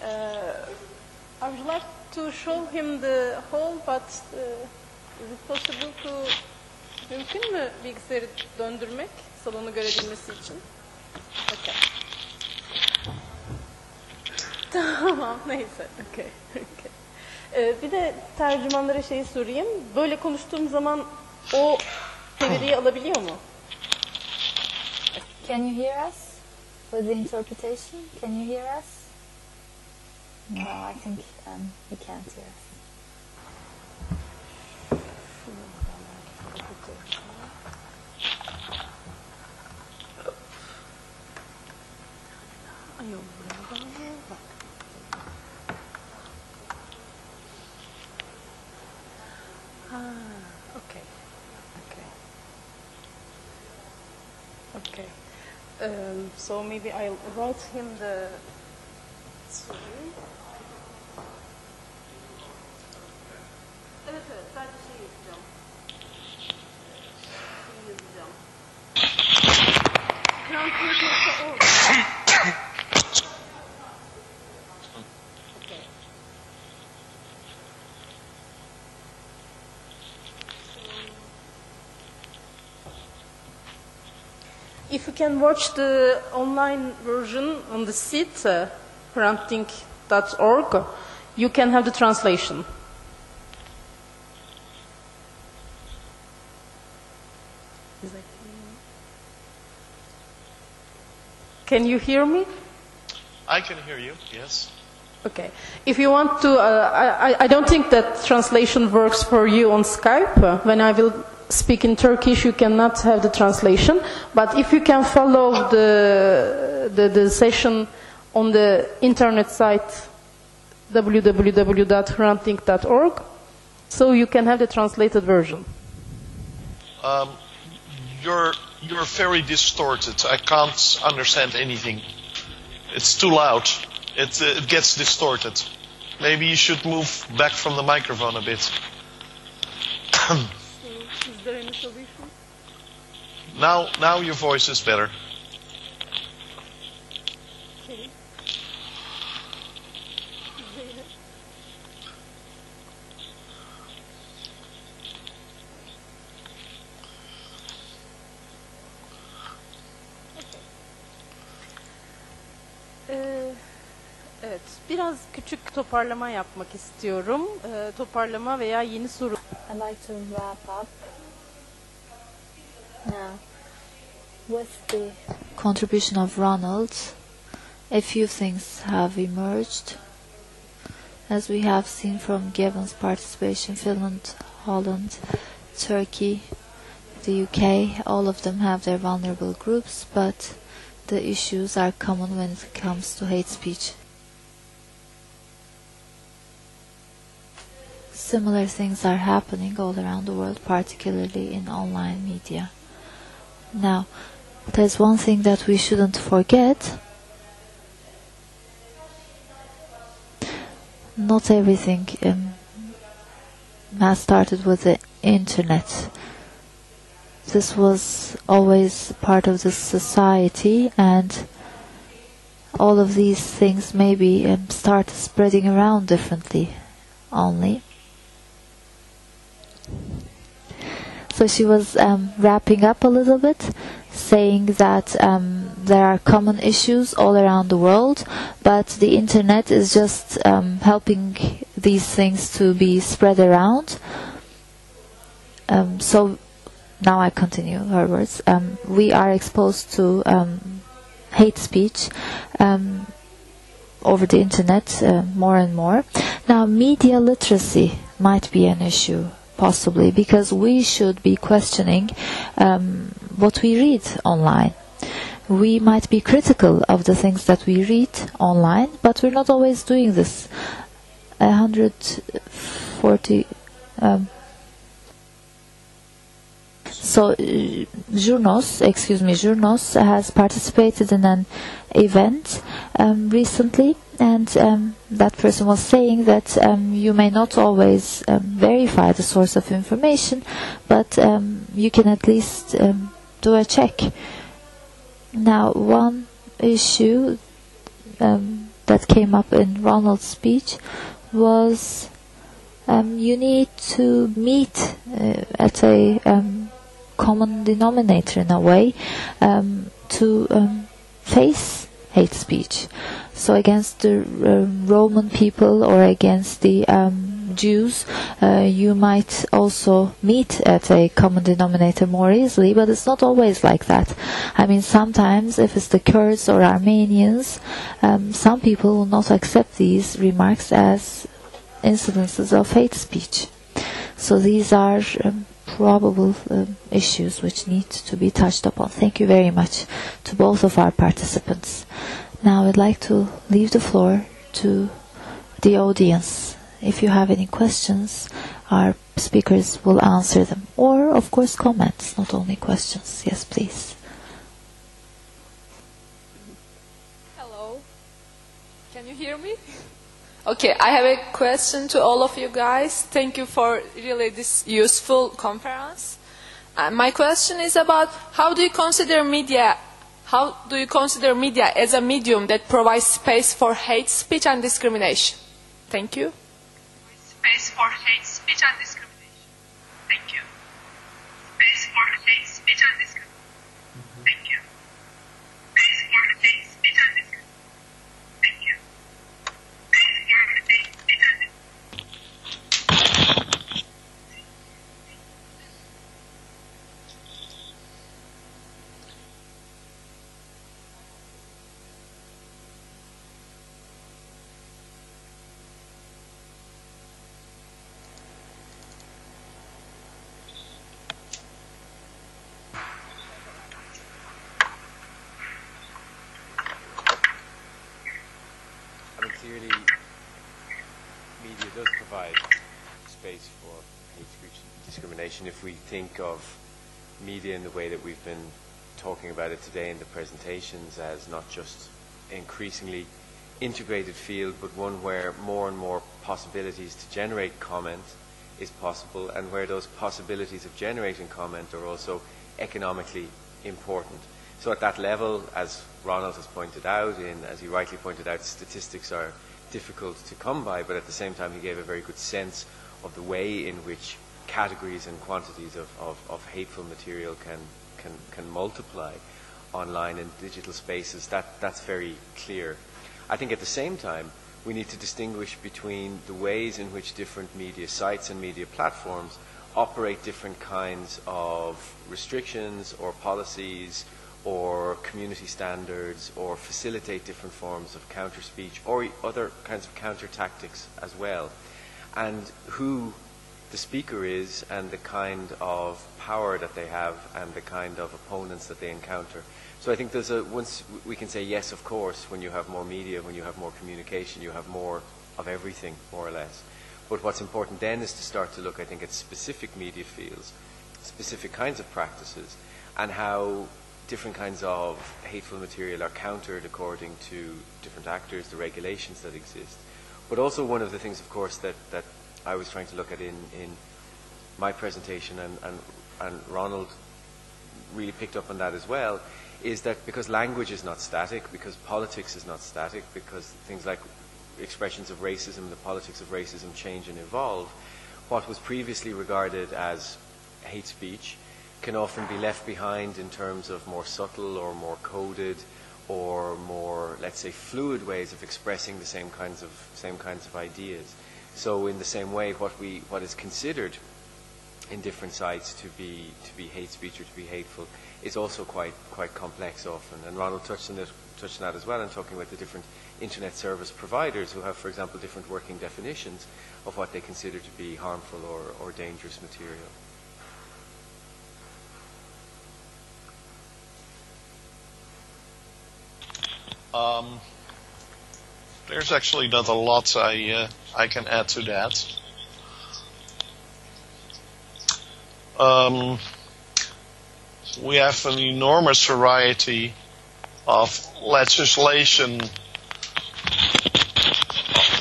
I would like to show him the hall, but is it possible to... Mümkün mü bilgisayarı döndürmek salonu görebilmesi için? Okay. Tamam, neyse. Okay. Bir de tercümanlara şeyi sorayım. Böyle konuştuğum zaman o çeviriyi alabiliyor mu? Can you hear us with the interpretation? Can you hear us? No, I think he can't hear us. Okay. So maybe I'll write him the... Sorry. Evet, sadece şey yazacağım. Hrant.org. Okay. If you can watch the online version on the site, Hrant.org, you can have the translation. Can you hear me? I can hear you, yes. Okay. If you want to, I don't think that translation works for you on Skype. When I will speak in Turkish, you cannot have the translation. But if you can follow the session on the internet site www.hrantdink.org, so you can have the translated version. You're very distorted. I can't understand anything. It's too loud. It gets distorted. Maybe you should move back from the microphone a bit. So, is there any solution? Now your voice is better. Okay. Evet, biraz küçük toparlama yapmak istiyorum. Toparlama veya yeni soru. I'd like to wrap up now with the contribution of Ronald. A few things have emerged, as we have seen from Gavan's participation. Finland, Holland, Turkey, the UK, all of them have their vulnerable groups, but the issues are common when it comes to hate speech. Similar things are happening all around the world, particularly in online media. Now, there's one thing that we shouldn't forget. Not everything has started with the internet. This was always part of the society, and all of these things maybe start spreading around differently only. So she was wrapping up a little bit, saying that there are common issues all around the world, but the internet is just helping these things to be spread around. So now I continue her words. We are exposed to hate speech over the internet more and more. Now, media literacy might be an issue, possibly, because we should be questioning what we read online. We might be critical of the things that we read online, but we're not always doing this. 140 So Journos has participated in an event recently, and that person was saying that you may not always verify the source of information, but you can at least do a check. Now, one issue that came up in Ronald's speech was you need to meet at a common denominator in a way to face hate speech. So against the Roman people or against the Jews, you might also meet at a common denominator more easily, but it's not always like that. I mean, sometimes if it's the Kurds or Armenians, some people will not accept these remarks as incidences of hate speech. So these are probable issues which need to be touched upon. Thank you very much to both of our participants. Now I'd like to leave the floor to the audience. If you have any questions, our speakers will answer them. Or, of course, comments, not only questions. Yes, please. Hello. Can you hear me? Okay, I have a question to all of you guys. Thank you for really this useful conference. My question is about how do you consider media as a medium that provides space for hate speech and discrimination? Thank you. Space for hate speech and discrimination. Thank you. Space for hate speech and discrimination. Thank you. Space for hate speech and discrimination. Thank you. Space for hate speech and discrimination. Clearly, media does provide space for hate speech and discrimination. If we think of media in the way that we've been talking about it today in the presentations as not just increasingly integrated field, but one where more and more possibilities to generate comment is possible, and where those possibilities of generating comment are also economically important. So at that level, as Ronald has pointed out, as he rightly pointed out, statistics are difficult to come by, but at the same time he gave a very good sense of the way in which categories and quantities of hateful material can multiply online and digital spaces. That's very clear. I think at the same time we need to distinguish between the ways in which different media sites and media platforms operate different kinds of restrictions or policies or community standards, or facilitate different forms of counter-speech, or other kinds of counter-tactics as well. And who the speaker is, and the kind of power that they have, and the kind of opponents that they encounter. So I think once we can say, yes, of course, when you have more media, when you have more communication, you have more of everything, more or less. But what's important then is to start to look, I think, at specific media fields, specific kinds of practices, and how different kinds of hateful material are countered according to different actors, the regulations that exist. But also one of the things, of course, that I was trying to look at in my presentation, and Ronald really picked up on that as well, is that because language is not static, because politics is not static, because things like expressions of racism, the politics of racism change and evolve, what was previously regarded as hate speech can often be left behind in terms of more subtle or more coded or more, let's say, fluid ways of expressing the same kinds of ideas. So in the same way, what is considered in different sites to be hate speech or to be hateful is also quite complex often. And Ronald touched on it touched on that as well, and talking about the different internet service providers who have, for example, different working definitions of what they consider to be harmful or dangerous material. There's actually not a lot I can add to that. We have an enormous variety of legislation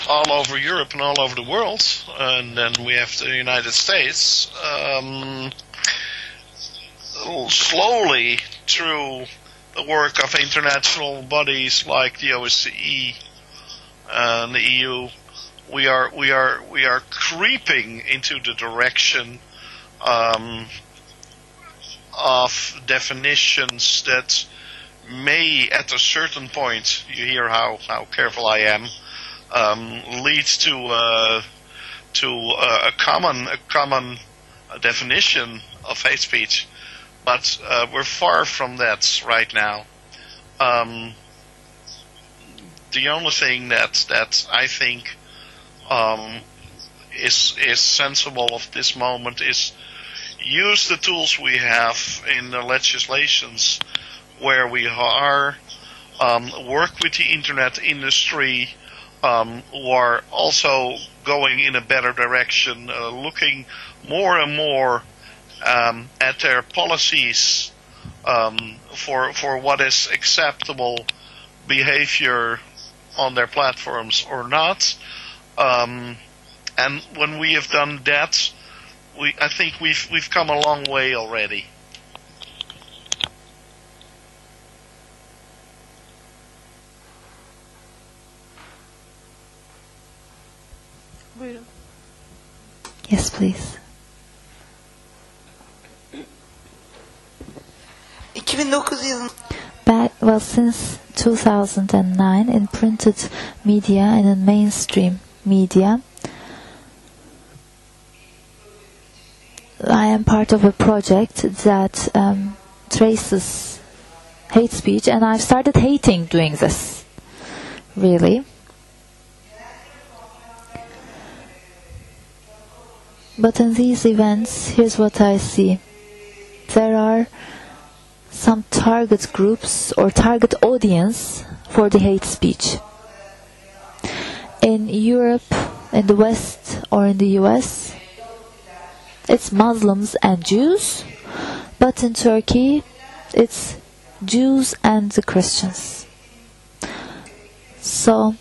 all over Europe and all over the world, and then we have the United States. Slowly, through the work of international bodies like the OSCE and the EU, we are creeping into the direction of definitions that may, at a certain point, you hear how careful I am, lead to a common definition of hate speech. But we're far from that right now. The only thing that I think is sensible of this moment is use the tools we have in the legislations where we are, work with the internet industry, who are also going in a better direction, looking more and more at their policies for what is acceptable behavior on their platforms or not. And when we have done that, I think we've come a long way already. Yes, please. 2009 yılında Well, since 2009, in printed media and in mainstream media, I am part of a project that traces hate speech, and I've started hating doing this, really. But in these events, here's what I see. There are some target groups or target audience for the hate speech. In Europe, in the West, or in the US, it's Muslims and Jews, but in Turkey, it's Jews and the Christians. So,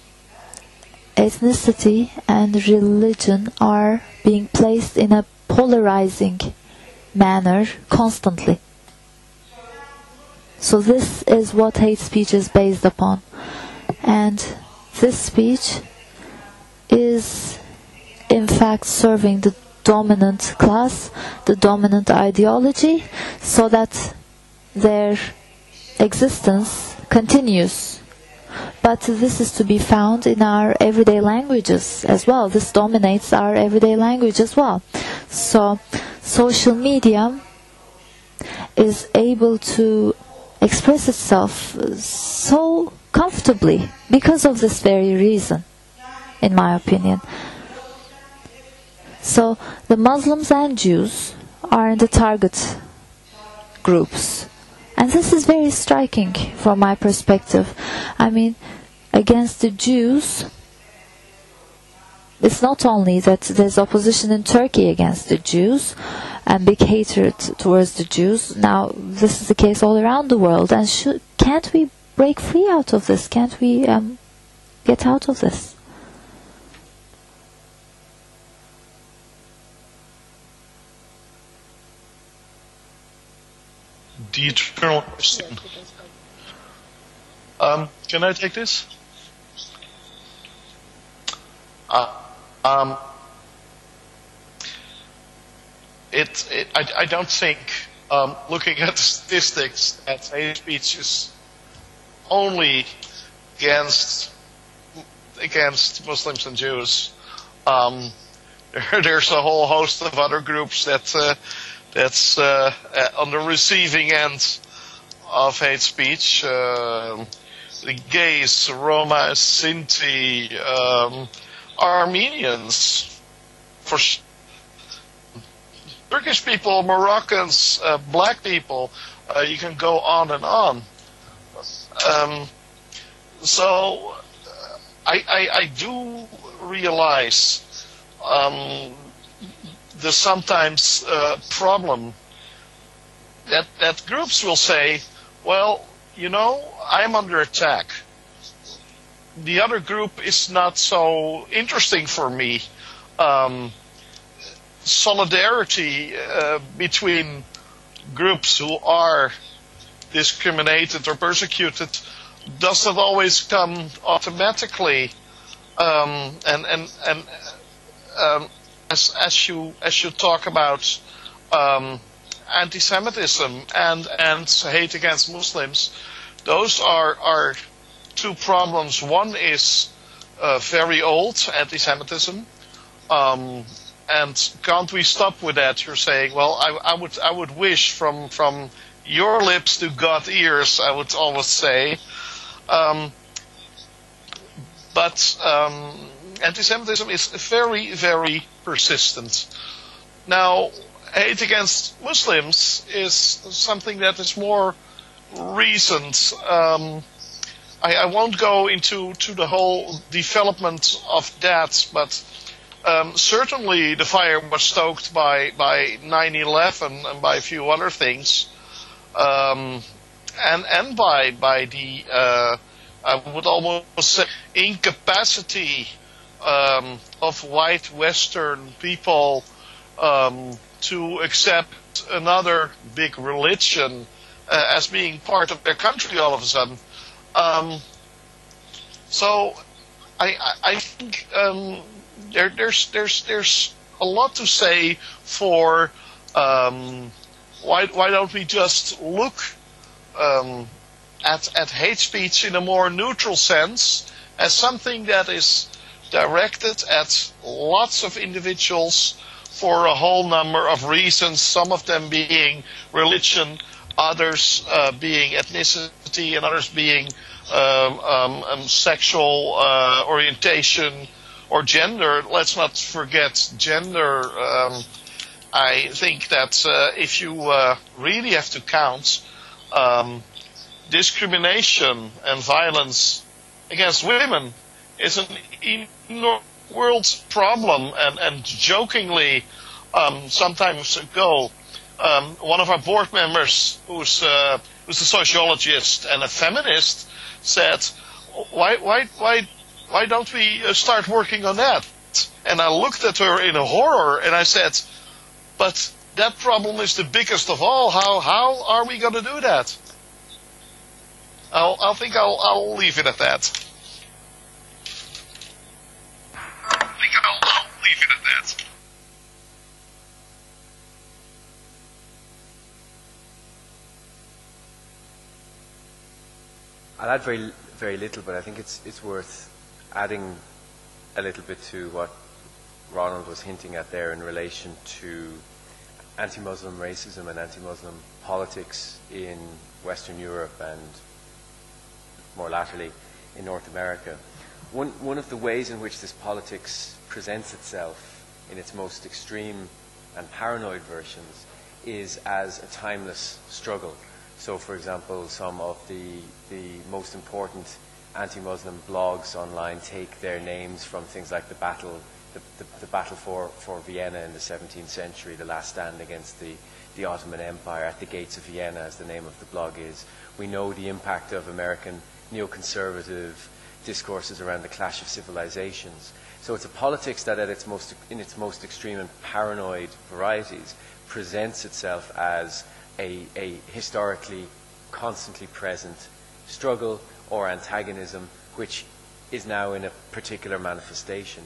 ethnicity and religion are being placed in a polarizing manner constantly. So this is what hate speech is based upon. And this speech is in fact serving the dominant class, the dominant ideology, so that their existence continues. But this is to be found in our everyday languages as well. This dominates our everyday language as well. So social media is able to express itself so comfortably because of this very reason, in my opinion. So the Muslims and Jews are in the target groups. And this is very striking from my perspective. I mean, against the Jews, it's not only that there's opposition in Turkey against the Jews and big hatred towards the Jews. Now, this is the case all around the world. And can't we break free out of this? Can't we get out of this? The eternal question. Can I take this? I don't think, looking at the statistics, that hate speech is only against Muslims and Jews. There's a whole host of other groups that's on the receiving end of hate speech. the gays, Roma, Sinti, Armenians, for Turkish people, Moroccans, black people, you can go on and on. So I do realize the sometimes problem that groups will say, well, you know, I'm under attack. The other group is not so interesting for me. Solidarity between groups who are discriminated or persecuted doesn't always come automatically. As you talk about anti-Semitism and hate against Muslims, those are two problems. One is very old anti-Semitism, and can't we stop with that? You're saying, well, I would wish from your lips to God's ears, I would always say. But anti-Semitism is very, very persistent. Now, hate against Muslims is something that is more recent. I won't go into the whole development of that, but certainly the fire was stoked by 9/11 and by a few other things, and by the I would almost say incapacity of white Western people to accept another big religion as being part of their country all of a sudden. So I think there's a lot to say for why don't we just look at hate speech in a more neutral sense as something that is directed at lots of individuals for a whole number of reasons, some of them being religion, others being ethnicity, and others being sexual orientation or gender. Let's not forget gender. I think that if you really have to count discrimination and violence against women is an enormous world problem, and jokingly, sometimes ago, one of our board members, who's a sociologist and a feminist, said, "Why don't we start working on that?" And I looked at her in horror, and I said, "But that problem is the biggest of all. How are we going to do that?" I think I'll leave it at that. I'll leave it at that. I'll add very, very little, but I think it's worth adding a little bit to what Ronald was hinting at there in relation to anti-Muslim racism and anti-Muslim politics in Western Europe and more latterly in North America. One of the ways in which this politics presents itself in its most extreme and paranoid versions is as a timeless struggle. So, for example, some of the most important anti-Muslim blogs online take their names from things like the battle for Vienna in the 17th century, the last stand against the Ottoman Empire at the gates of Vienna, as the name of the blog is. We know the impact of American neoconservative discourses around the clash of civilizations. So it's a politics that in its most extreme and paranoid varieties presents itself as a historically constantly present struggle or antagonism, which is now in a particular manifestation.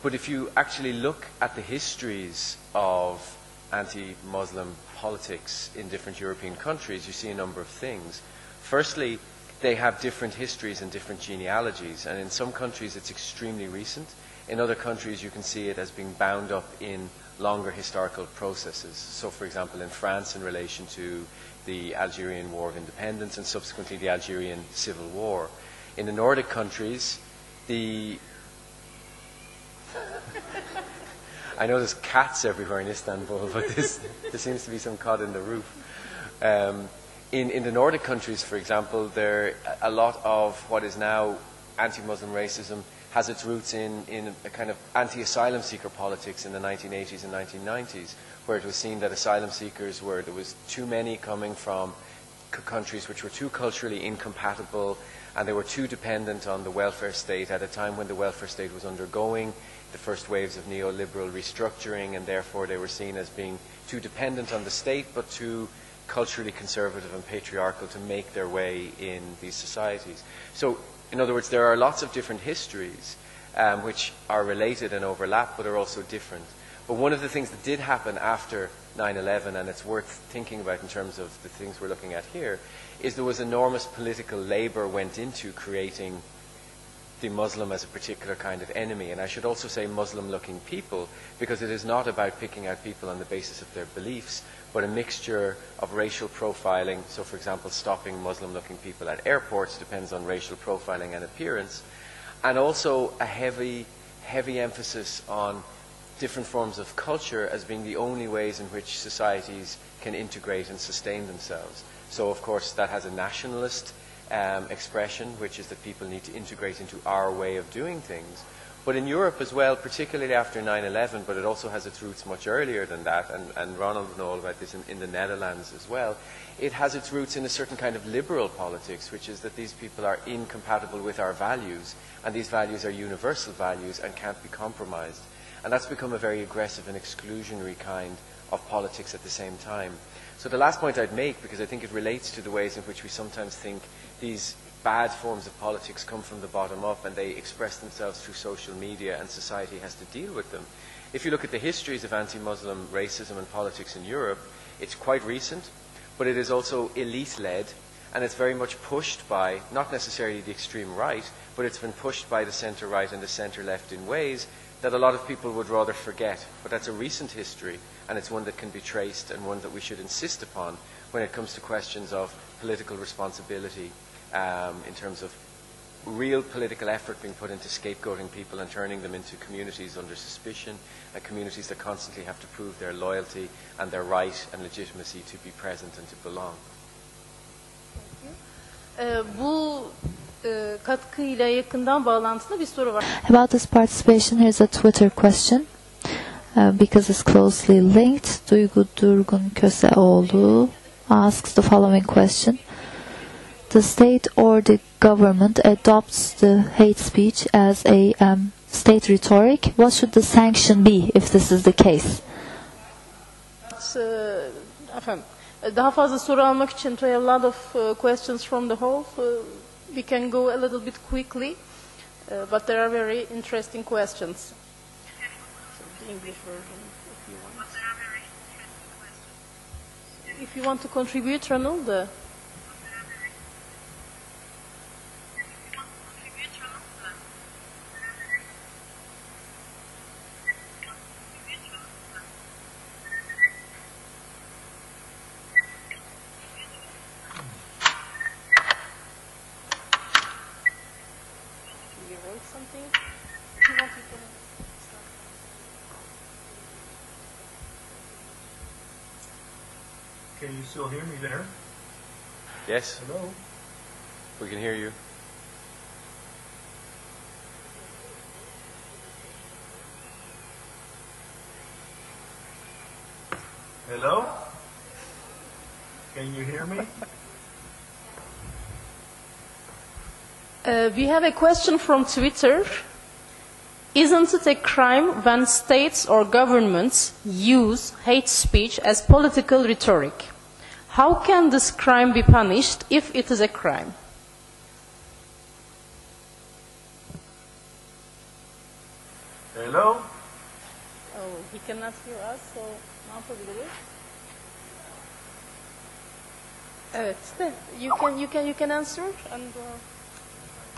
But if you actually look at the histories of anti-Muslim politics in different European countries, you see a number of things. Firstly, they have different histories and different genealogies, and in some countries it's extremely recent. In other countries you can see it as being bound up in longer historical processes. So, for example, in France, in relation to the Algerian War of Independence and subsequently the Algerian Civil War. In the Nordic countries, I know there's cats everywhere in Istanbul, but there seems to be some cod in the roof. In the Nordic countries, for example, a lot of what is now anti-Muslim racism has its roots in a kind of anti-asylum seeker politics in the 1980s and 1990s, where it was seen that asylum seekers there was too many coming from countries which were too culturally incompatible, and they were too dependent on the welfare state at a time when the welfare state was undergoing the first waves of neoliberal restructuring, and therefore they were seen as being too dependent on the state but too culturally conservative and patriarchal to make their way in these societies. So, in other words, there are lots of different histories which are related and overlap but are also different. But one of the things that did happen after 9/11, and it's worth thinking about in terms of the things we're looking at here, is there was enormous political labor went into creating the Muslim as a particular kind of enemy. And I should also say Muslim-looking people, because it is not about picking out people on the basis of their beliefs, but a mixture of racial profiling. So, for example, stopping Muslim-looking people at airports depends on racial profiling and appearance, and also a heavy emphasis on different forms of culture as being the only ways in which societies can integrate and sustain themselves. So, of course, that has a nationalist expression, which is that people need to integrate into our way of doing things. But in Europe as well, particularly after 9/11, but it also has its roots much earlier than that, and Ronald would know all about this in the Netherlands as well, it has its roots in a certain kind of liberal politics, which is that these people are incompatible with our values, and these values are universal values and can't be compromised. And that's become a very aggressive and exclusionary kind of politics at the same time. So the last point I'd make, because I think it relates to the ways in which we sometimes think these bad forms of politics come from the bottom up and they express themselves through social media and society has to deal with them. If you look at the histories of anti-Muslim racism and politics in Europe, it's quite recent, but it is also elite-led, and it's very much pushed by, not necessarily the extreme right, but it's been pushed by the centre-right and the centre-left in ways that a lot of people would rather forget. But that's a recent history, and it's one that can be traced and one that we should insist upon when it comes to questions of political responsibility, in terms of real political effort being put into scapegoating people and turning them into communities under suspicion, and communities that constantly have to prove their loyalty and their right and legitimacy to be present and to belong. Bu katkıyla yakından bağlantılı bir soru var. About this participation, here's a Twitter question. Because it's closely linked, Duygu Durgun Köseoğlu asks the following question. The state or the government adopts the hate speech as a state rhetoric. What should the sanction be if this is the case? Efendim, daha fazla soru almak için, to a lot of questions from the hall, we can go a little bit quickly, but there are very interesting questions. The English version, if you want. If you want to contribute, Ronald. Can you still hear me there? Yes. Hello? We can hear you. Hello? Can you hear me? We have a question from Twitter. Isn't it a crime when states or governments use hate speech as political rhetoric? How can this crime be punished if it is a crime? Hello? Oh, he cannot hear us, so ne yapabiliriz? Evet, you can answer and.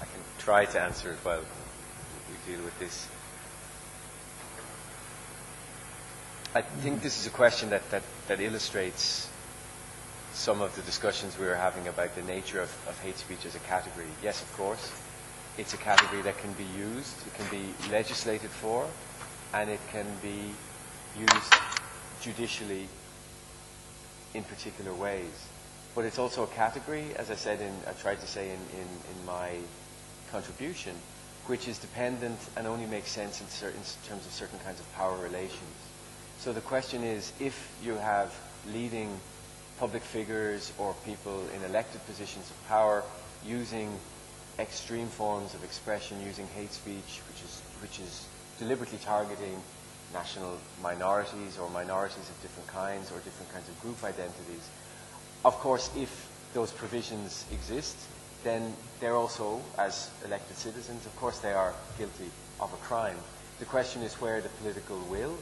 I can try to answer it while we deal with this. I think this is a question that illustrates some of the discussions we were having about the nature of hate speech as a category. Yes, of course, it's a category that can be used, it can be legislated for, and it can be used judicially in particular ways. But it's also a category, as I said, I tried to say in my contribution, which is dependent and only makes sense in terms of certain kinds of power relations. So the question is, if you have leading public figures or people in elected positions of power using extreme forms of expression, using hate speech, which is deliberately targeting national minorities or minorities of different kinds or different kinds of group identities, of course, if those provisions exist, then they're also, as elected citizens, of course they are guilty of a crime. The question is where the political will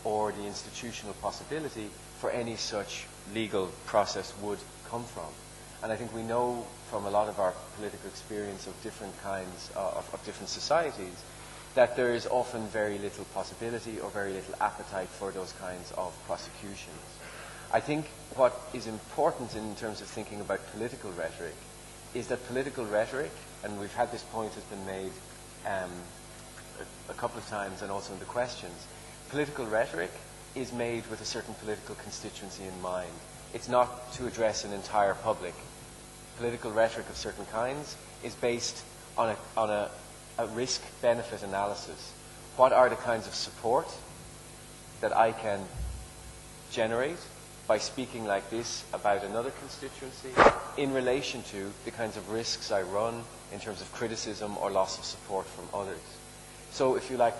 or the institutional possibility for any such legal process would come from. And I think we know from a lot of our political experience of different kinds of different societies that there is often very little possibility or very little appetite for those kinds of prosecutions. I think what is important in terms of thinking about political rhetoric is that political rhetoric, and we've had this point has been made a couple of times and also in the questions, political rhetoric is made with a certain political constituency in mind. It's not to address an entire public. Political rhetoric of certain kinds is based on a risk-benefit analysis. What are the kinds of support that I can generate by speaking like this about another constituency in relation to the kinds of risks I run in terms of criticism or loss of support from others? So if you like,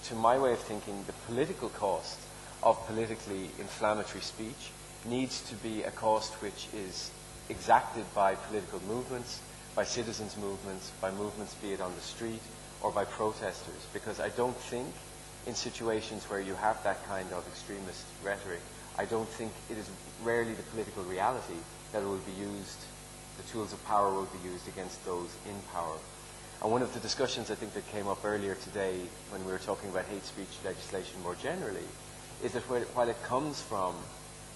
to my way of thinking, the political cost of politically inflammatory speech needs to be a cost which is exacted by political movements, by citizens' movements, by movements, be it on the street or by protesters. Because I don't think in situations where you have that kind of extremist rhetoric, I don't think it is rarely the political reality that it will be used, the tools of power will be used against those in power. And one of the discussions I think that came up earlier today when we were talking about hate speech legislation more generally is that while it comes from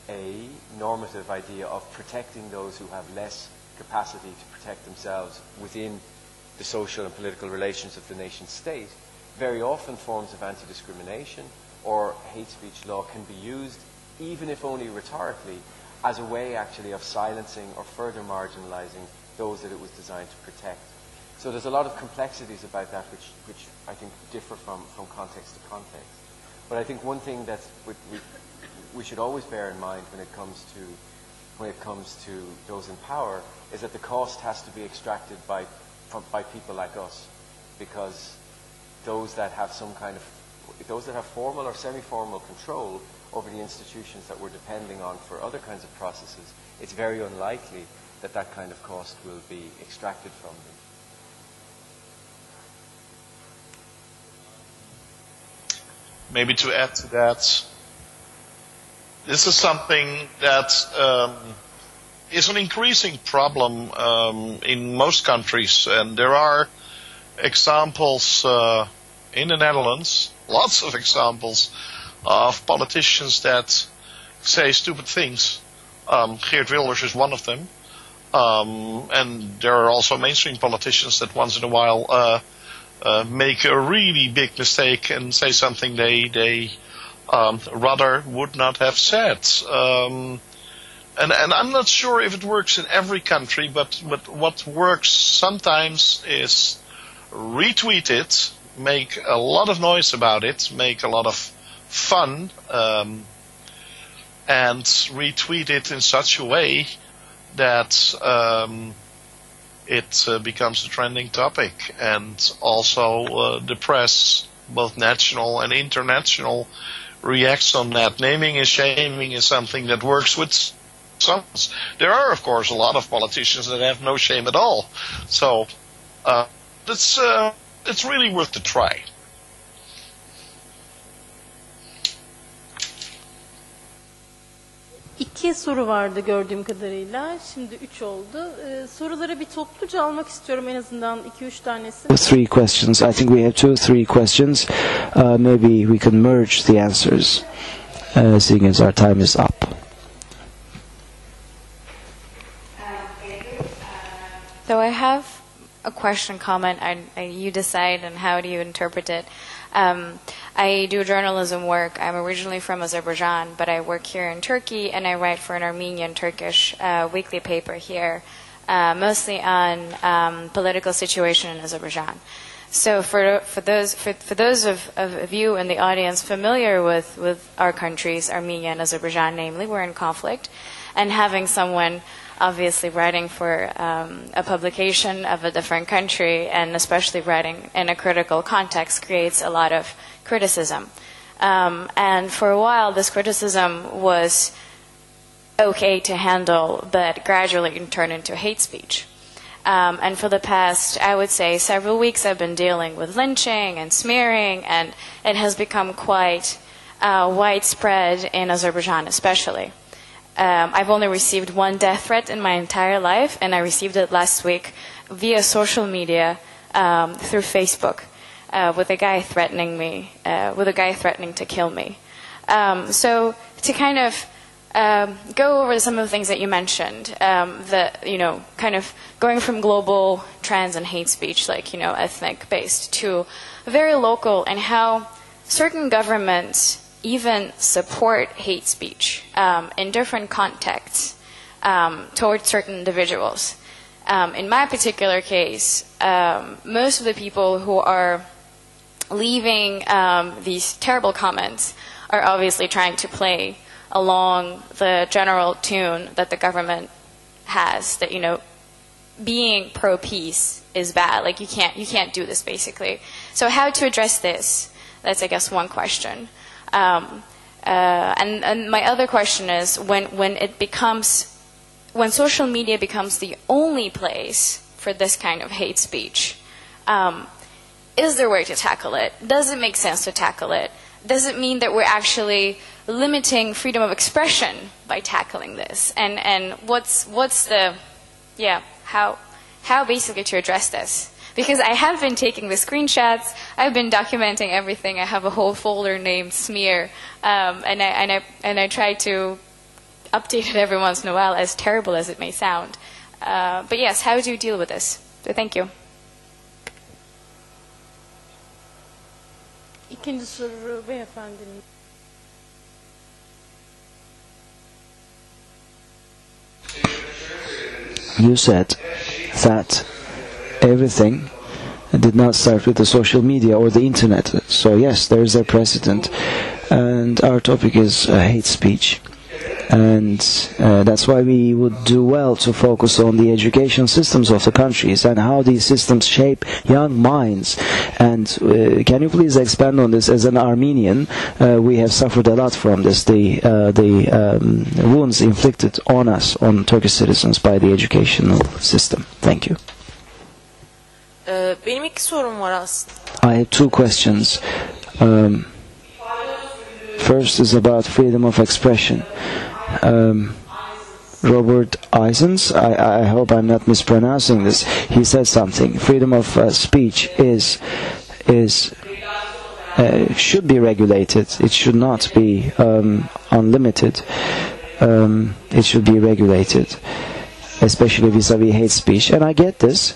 a normative idea of protecting those who have less capacity to protect themselves within the social and political relations of the nation state, very often forms of anti-discrimination or hate speech law can be used, even if only rhetorically, as a way actually of silencing or further marginalizing those that it was designed to protect. So there's a lot of complexities about that which I think differ from context to context. But I think one thing that we should always bear in mind when it comes to those in power is that the cost has to be extracted by people like us, because those that have formal or semi-formal control over the institutions that we're depending on for other kinds of processes, it's very unlikely that that kind of cost will be extracted from them. Maybe to add to that, this is something that is an increasing problem in most countries, and there are examples in the Netherlands, lots of examples of politicians that say stupid things. Geert Wilders is one of them, and there are also mainstream politicians that once in a while make a really big mistake and say something they rather would not have said. And I'm not sure if it works in every country, but what works sometimes is retweet it, make a lot of noise about it, make a lot of fun, and retweet it in such a way that it becomes a trending topic, and also the press, both national and international, reacts on that. Naming and shaming is something that works with some. There are, of course, a lot of politicians that have no shame at all. So it's really worth the try. İki soru vardı gördüğüm kadarıyla. Şimdi 3 oldu. Soruları bir topluca almak istiyorum, en azından 2-3 tanesi. 3 questions. I think we have 2-3 questions. Maybe we can merge the answers, seeing as our time is up. So I have a question, comment, you decide, and how do you interpret it. I do journalism work. I'm originally from Azerbaijan, but I work here in Turkey, and I write for an Armenian-Turkish weekly paper here, mostly on political situation in Azerbaijan. So for those of you in the audience familiar with our countries, Armenia and Azerbaijan namely, we're in conflict, and having someone obviously writing for a publication of a different country, and especially writing in a critical context, creates a lot of criticism. And for a while, this criticism was okay to handle, but gradually it turned into hate speech. And for the past, I would say, several weeks, I've been dealing with lynching and smearing, and it has become quite widespread in Azerbaijan especially. I've only received one death threat in my entire life, and I received it last week via social media through Facebook, with a guy threatening me, to kill me. So to kind of go over some of the things that you mentioned, kind of going from global trends and hate speech, like, ethnic-based, to very local, and how certain governments even support hate speech in different contexts towards certain individuals. In my particular case, most of the people who are leaving these terrible comments are obviously trying to play along the general tune that the government has, that, being pro-peace is bad. Like, you can't do this, basically. So how to address this? That's, I guess, one question. And my other question is, when social media becomes the only place for this kind of hate speech, is there a way to tackle it? Does it make sense to tackle it? Does it mean that we're actually limiting freedom of expression by tackling this? And what's the, how basically to address this? Because I have been taking the screenshots, I've been documenting everything. I have a whole folder named Smear, and I try to update it every once in a while, as terrible as it may sound. But yes, how do you deal with this? So thank you. İkinci soru beyefendinin. You said that everything did not start with the social media or the internet. So yes, there is a precedent, and our topic is hate speech. And that's why we would do well to focus on the education systems of the countries and how these systems shape young minds. And can you please expand on this? As an Armenian, we have suffered a lot from this, the wounds inflicted on us, on Turkish citizens, by the educational system. Thank you. Benim iki sorum var aslında. I have two questions. First is about freedom of expression. Robert Eissens, I hope I'm not mispronouncing this, he said something. Freedom of speech should be regulated. It should not be unlimited. It should be regulated, especially vis-a-vis hate speech. And I get this.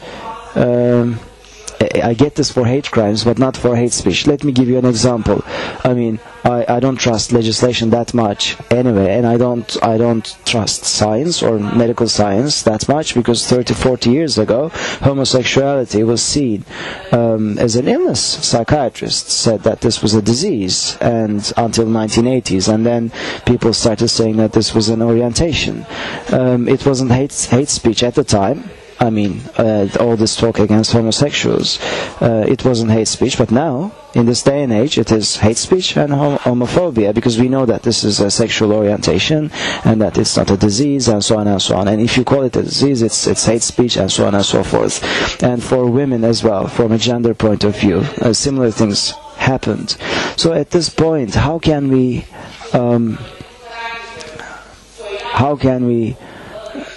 I get this for hate crimes, but not for hate speech. Let me give you an example. I mean, I don't trust legislation that much anyway, and I don't trust science or medical science that much, because 30-40 years ago, homosexuality was seen as an illness. Psychiatrists said that this was a disease, and until 1980s, and then people started saying that this was an orientation. It wasn't hate speech at the time. I mean, all this talk against homosexuals, it wasn't hate speech, but now, in this day and age, it is hate speech and homophobia, because we know that this is a sexual orientation, and that it's not a disease, and so on and so on. And if you call it a disease, it's hate speech, and so on and so forth. And for women as well, from a gender point of view, similar things happened. So at this point, how can we,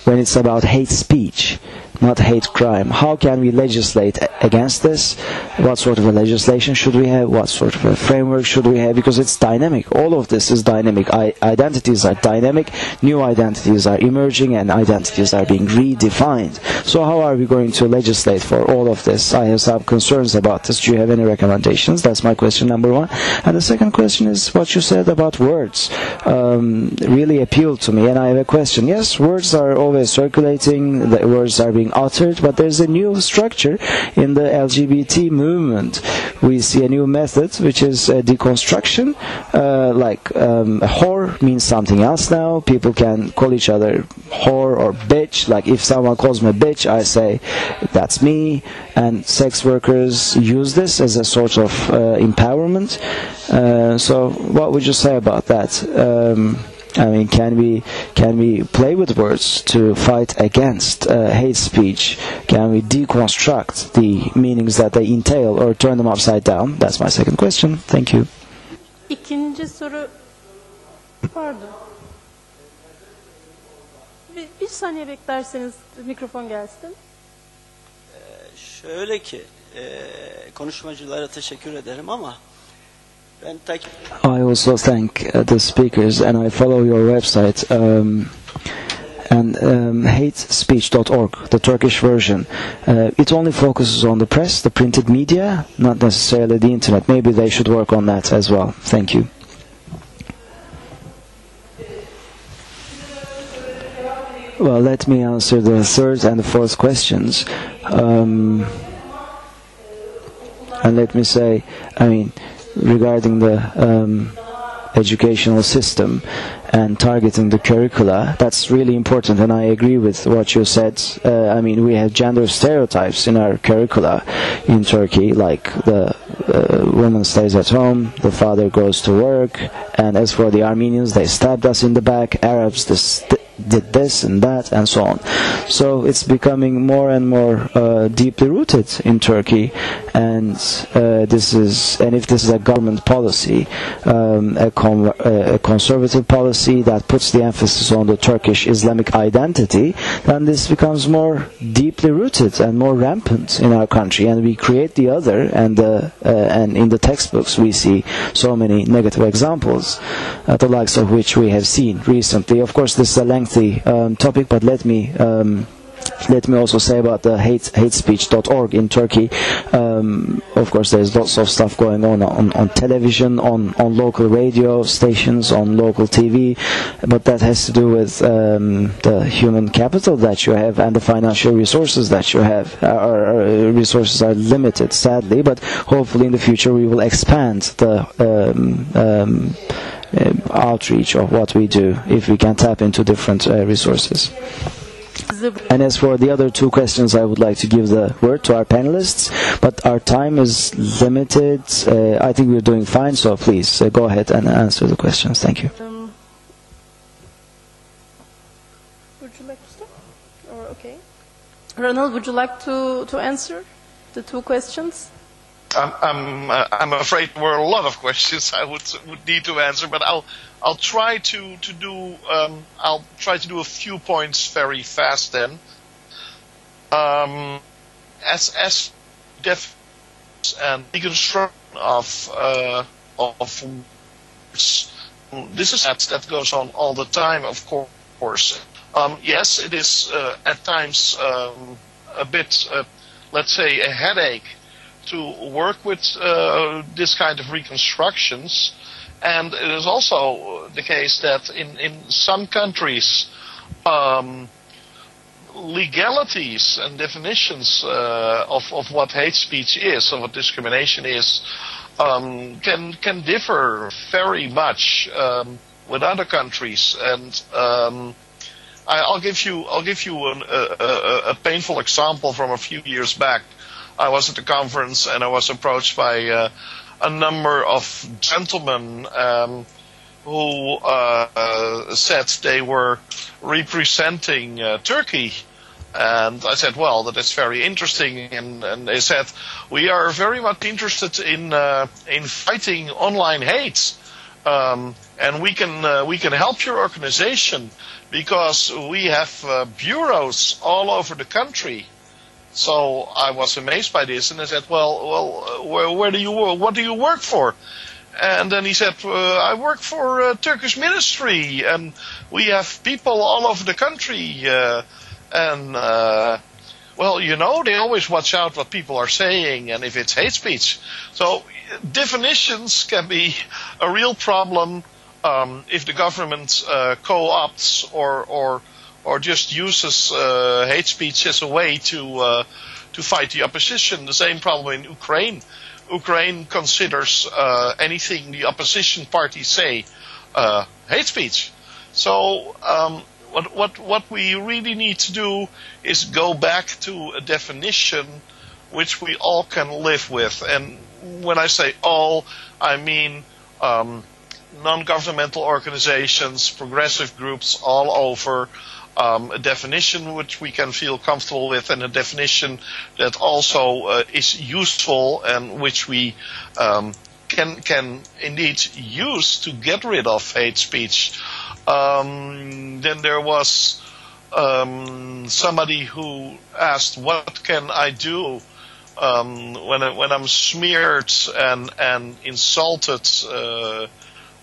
when it's about hate speech, not hate crime. How can we legislate against this? What sort of a legislation should we have? What sort of a framework should we have? Because it's dynamic. All of this is dynamic. Identities are dynamic. New identities are emerging, and identities are being redefined. So how are we going to legislate for all of this? I have some concerns about this. Do you have any recommendations? That's my question number one. And the second question is what you said about words. Really appealed to me, and I have a question. Yes, words are always circulating, the words are being uttered, but there's a new structure in the LGBT movement. We see a new method, which is deconstruction. A whore means something else now. People can call each other whore or bitch. Like if someone calls me bitch, I say that's me. And sex workers use this as a sort of empowerment. So what would you say about that? Can we play with words to fight against hate speech? Can we deconstruct the meanings that they entail or turn them upside down? That's my second question. Thank you. İkinci soru, pardon. Bir saniye beklerseniz mikrofon gelsin. Şöyle ki, konuşmacılara teşekkür ederim ama I also thank the speakers, and I follow your website and hatespeech.org, the Turkish version. It only focuses on the press, the printed media, not necessarily the internet. Maybe they should work on that as well. Thank you. Well, let me answer the third and the fourth questions. And let me say, regarding the educational system and targeting the curricula, that's really important, and I agree with what you said. We have gender stereotypes in our curricula in Turkey, like the woman stays at home, the father goes to work, and as for the Armenians, they stabbed us in the back, Arabs did this and that and so on. So it's becoming more and more deeply rooted in Turkey, and if this is a government policy, a conservative policy that puts the emphasis on the Turkish Islamic identity, then this becomes more deeply rooted and more rampant in our country, and we create the other, and in the textbooks we see so many negative examples, the likes of which we have seen recently. Of course, this is a lengthy topic, but let me also say about the hatespeech.org in Turkey. Of course, there's lots of stuff going on television, on local radio stations, on local TV, but that has to do with the human capital that you have and the financial resources that you have. Our resources are limited, sadly, but hopefully in the future we will expand the outreach of what we do if we can tap into different resources. And as for the other two questions, I would like to give the word to our panelists, but our time is limited. I think we're doing fine, so please go ahead and answer the questions. Thank you. Would you like to start? Or okay. Ronald, would you like to answer the two questions? I'm afraid there were a lot of questions I would need to answer, but I'll try to do a few points very fast then. As def and deconstruction of words, this is that goes on all the time, of course. Yes, it is at times a bit, let's say, a headache to work with this kind of reconstructions, and it is also the case that in some countries legalities and definitions of what hate speech is, of what discrimination is, can differ very much with other countries, and I'll give you a painful example from a few years back. I was at a conference and I was approached by a number of gentlemen who said they were representing Turkey. And I said, well, that is very interesting. And they said, we are very much interested in fighting online hate. and we can help your organization because we have bureaus all over the country. So I was amazed by this, and I said, "Well, where do you work? What do you work for?" And then he said, "I work for Turkish ministry, and we have people all over the country, well, you know, they always watch out what people are saying and if it's hate speech." So definitions can be a real problem if the government co-opts or just uses hate speech as a way to fight the opposition. The same problem in Ukraine. Ukraine considers anything the opposition parties say hate speech. So what we really need to do is go back to a definition which we all can live with. And when I say all, I mean non-governmental organizations, progressive groups all over, a definition which we can feel comfortable with, and a definition that also is useful and which we can indeed use to get rid of hate speech. Then there was somebody who asked, what can I do when I'm smeared and insulted?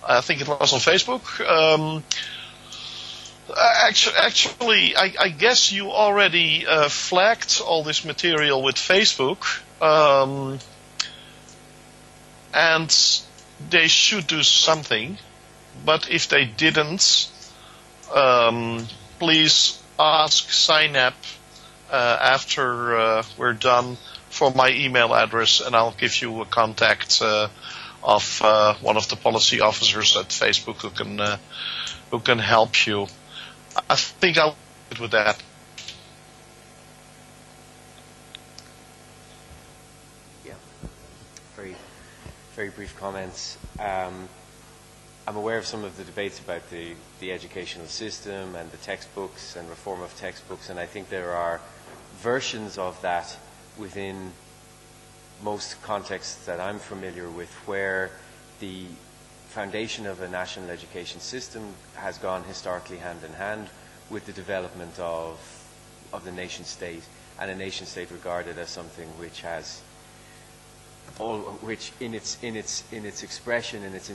I think it was on Facebook. Actually, I guess you already flagged all this material with Facebook, and they should do something. But if they didn't, please ask Synap after we're done for my email address, and I'll give you a contact of one of the policy officers at Facebook who can help you. I think I'll do it with that. Yeah, very brief comments. I'm aware of some of the debates about the educational system and the textbooks and reform of textbooks, and I think there are versions of that within most contexts that I'm familiar with where the foundation of a national education system has gone historically hand in hand with the development of the nation state, and a nation state regarded as something which has which in its expression, in its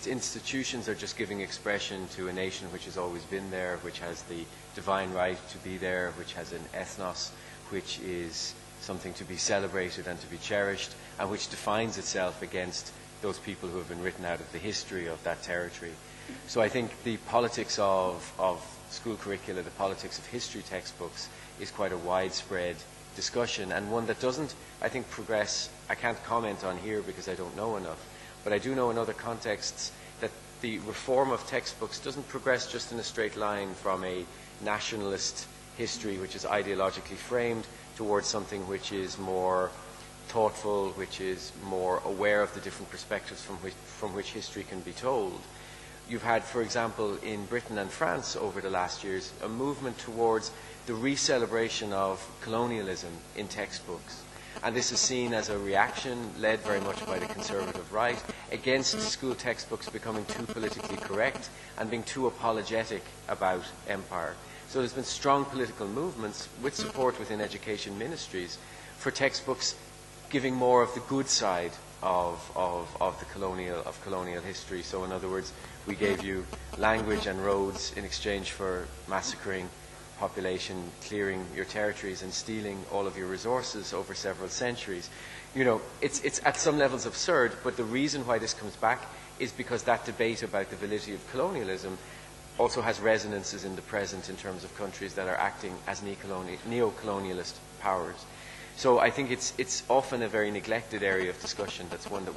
institutions are just giving expression to a nation which has always been there, which has the divine right to be there, which has an ethnos which is something to be celebrated and to be cherished, and which defines itself against those people who have been written out of the history of that territory. So I think the politics of school curricula, the politics of history textbooks, is quite a widespread discussion, and one that doesn't, I think, progress. I can't comment on here because I don't know enough, but I do know in other contexts that the reform of textbooks doesn't progress just in a straight line from a nationalist history which is ideologically framed towards something which is more thoughtful, which is more aware of the different perspectives from which history can be told. You've had, for example, in Britain and France over the last years, a movement towards the re-celebration of colonialism in textbooks. And this is seen as a reaction, led very much by the conservative right, against school textbooks becoming too politically correct and being too apologetic about empire. So there's been strong political movements with support within education ministries for textbooks giving more of the good side of colonial history. So in other words, we gave you language and roads in exchange for massacring population, clearing your territories and stealing all of your resources over several centuries. You know, it's at some levels absurd, but the reason why this comes back is because that debate about the validity of colonialism also has resonances in the present in terms of countries that are acting as neo-colonialist powers. So I think it's often a very neglected area of discussion. That's one that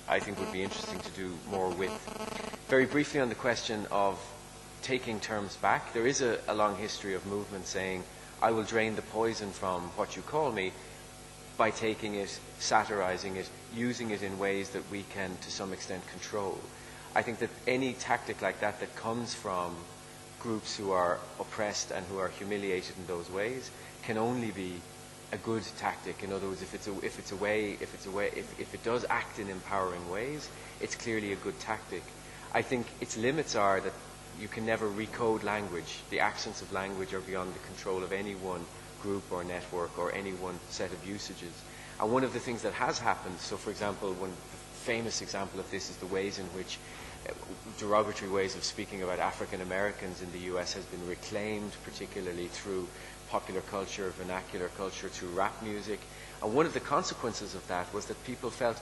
I think would be interesting to do more with. Very briefly on the question of taking terms back, there is a long history of movement saying, I will drain the poison from what you call me by taking it, satirizing it, using it in ways that we can to some extent control. I think that any tactic like that that comes from groups who are oppressed and who are humiliated in those ways can only be a good tactic. In other words, if it does act in empowering ways, it's clearly a good tactic. I think its limits are that you can never recode language. The accents of language are beyond the control of any one group or network or any one set of usages. And one of the things that has happened, so for example, one famous example of this is the ways in which derogatory ways of speaking about African Americans in the US has been reclaimed, particularly through popular culture, vernacular culture, through rap music. And one of the consequences of that was that people felt,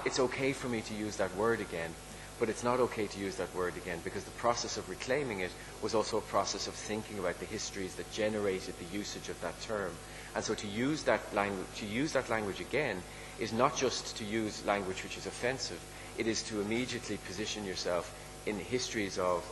it's okay for me to use that word again, but it's not okay to use that word again, because the process of reclaiming it was also a process of thinking about the histories that generated the usage of that term. And so to use that language again is not just to use language which is offensive, it is to immediately position yourself in histories of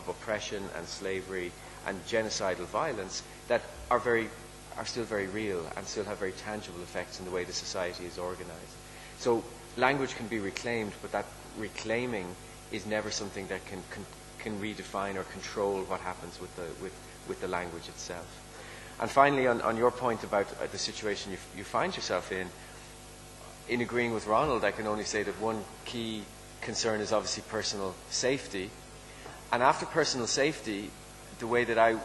oppression and slavery and genocidal violence that are still very real and still have very tangible effects in the way the society is organized. So language can be reclaimed, but that reclaiming is never something that can redefine or control what happens with the language itself. And finally, on your point about the situation you find yourself in agreeing with Ronald, I can only say that one key concern is obviously personal safety. And after personal safety, the way that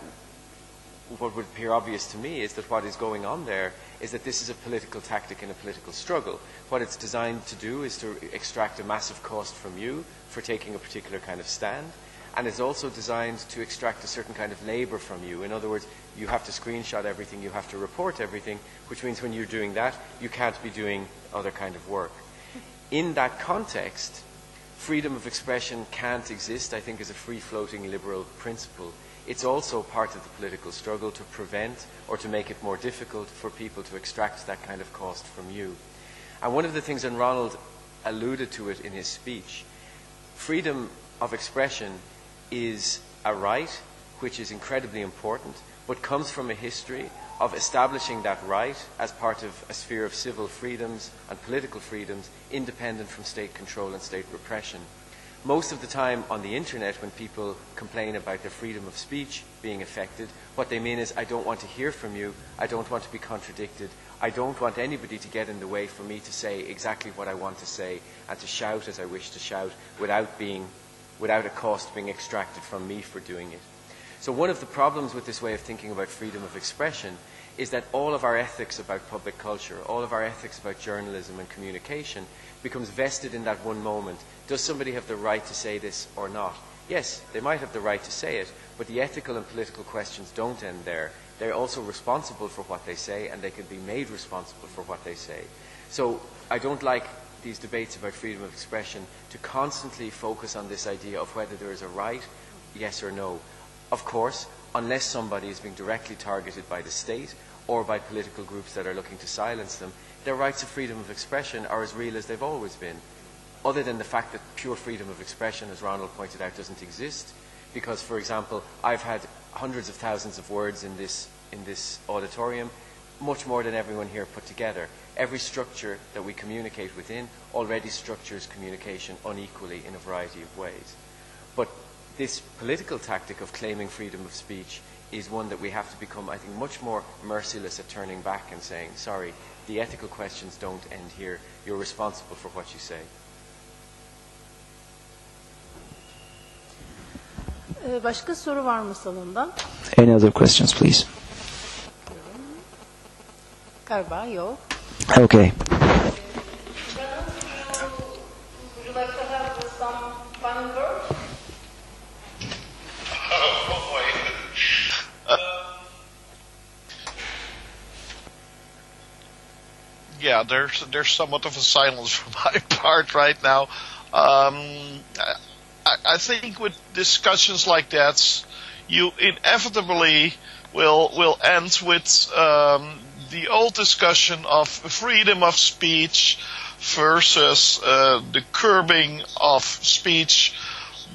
what would appear obvious to me is that what is going on there is that this is a political tactic in a political struggle. What it's designed to do is to extract a massive cost from you for taking a particular kind of stand. And it's also designed to extract a certain kind of labor from you. In other words, you have to screenshot everything, you have to report everything, which means when you're doing that, you can't be doing other kind of work. In that context, freedom of expression can't exist, I think, as a free-floating liberal principle. It's also part of the political struggle to prevent or to make it more difficult for people to extract that kind of cost from you. And one of the things, and Ronald alluded to it in his speech, freedom of expression is a right which is incredibly important, but comes from a history of establishing that right as part of a sphere of civil freedoms and political freedoms independent from state control and state repression. Most of the time on the internet, when people complain about their freedom of speech being affected, what they mean is, I don't want to hear from you, I don't want to be contradicted, I don't want anybody to get in the way for me to say exactly what I want to say and to shout as I wish to shout without a cost being extracted from me for doing it. So one of the problems with this way of thinking about freedom of expression is that all of our ethics about public culture, all of our ethics about journalism and communication becomes vested in that one moment. Does somebody have the right to say this or not? Yes, they might have the right to say it, but the ethical and political questions don't end there. They're also responsible for what they say, and they can be made responsible for what they say. So I don't like these debates about freedom of expression to constantly focus on this idea of whether there is a right, yes or no. Of course, unless somebody is being directly targeted by the state or by political groups that are looking to silence them, their rights of freedom of expression are as real as they've always been. Other than the fact that pure freedom of expression, as Ronald pointed out, doesn't exist. Because, for example, I've had hundreds of thousands of words in this auditorium, much more than everyone here put together. Every structure that we communicate within already structures communication unequally in a variety of ways. But this political tactic of claiming freedom of speech is one that we have to become, I think, much more merciless at turning back and saying, sorry, the ethical questions don't end here. You're responsible for what you say. Başka soru var mı salonda? Any other questions, please? Galiba yok. Okay. Would you like to have some final words? Yeah, there's somewhat of a silence from my part right now. I think with discussions like that, you inevitably will end with the old discussion of freedom of speech versus the curbing of speech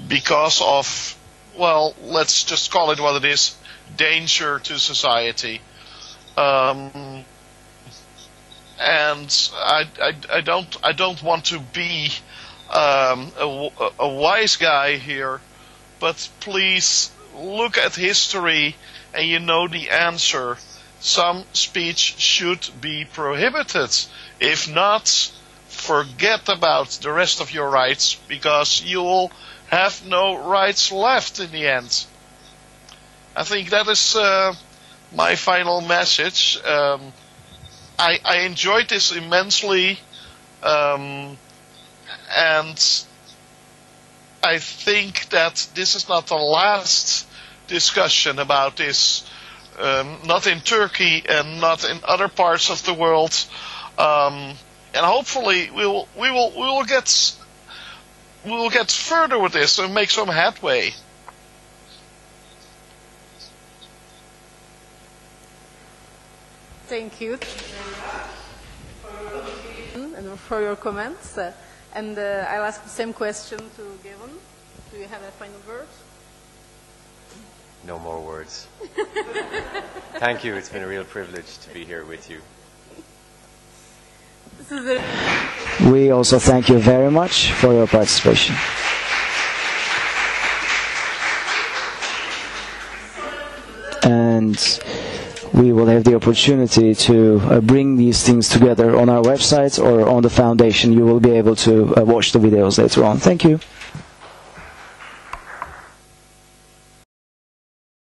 because of, well, let's just call it what it is, danger to society. And I don't want to be a wise guy here, but please look at history and you know the answer. Some speech should be prohibited. If not, forget about the rest of your rights, because you will have no rights left in the end. I think that is my final message. I enjoyed this immensely, and I think that this is not the last discussion about this, not in Turkey and not in other parts of the world, and hopefully we will get further with this and make some headway. Thank you and for your comments. And I'll ask the same question to Gavan. Do you have a final word? No more words. Thank you. It's been a real privilege to be here with you. We also thank you very much for your participation. And we will have the opportunity to bring these things together on our website or on the foundation. You will be able to watch the videos later on. Thank you.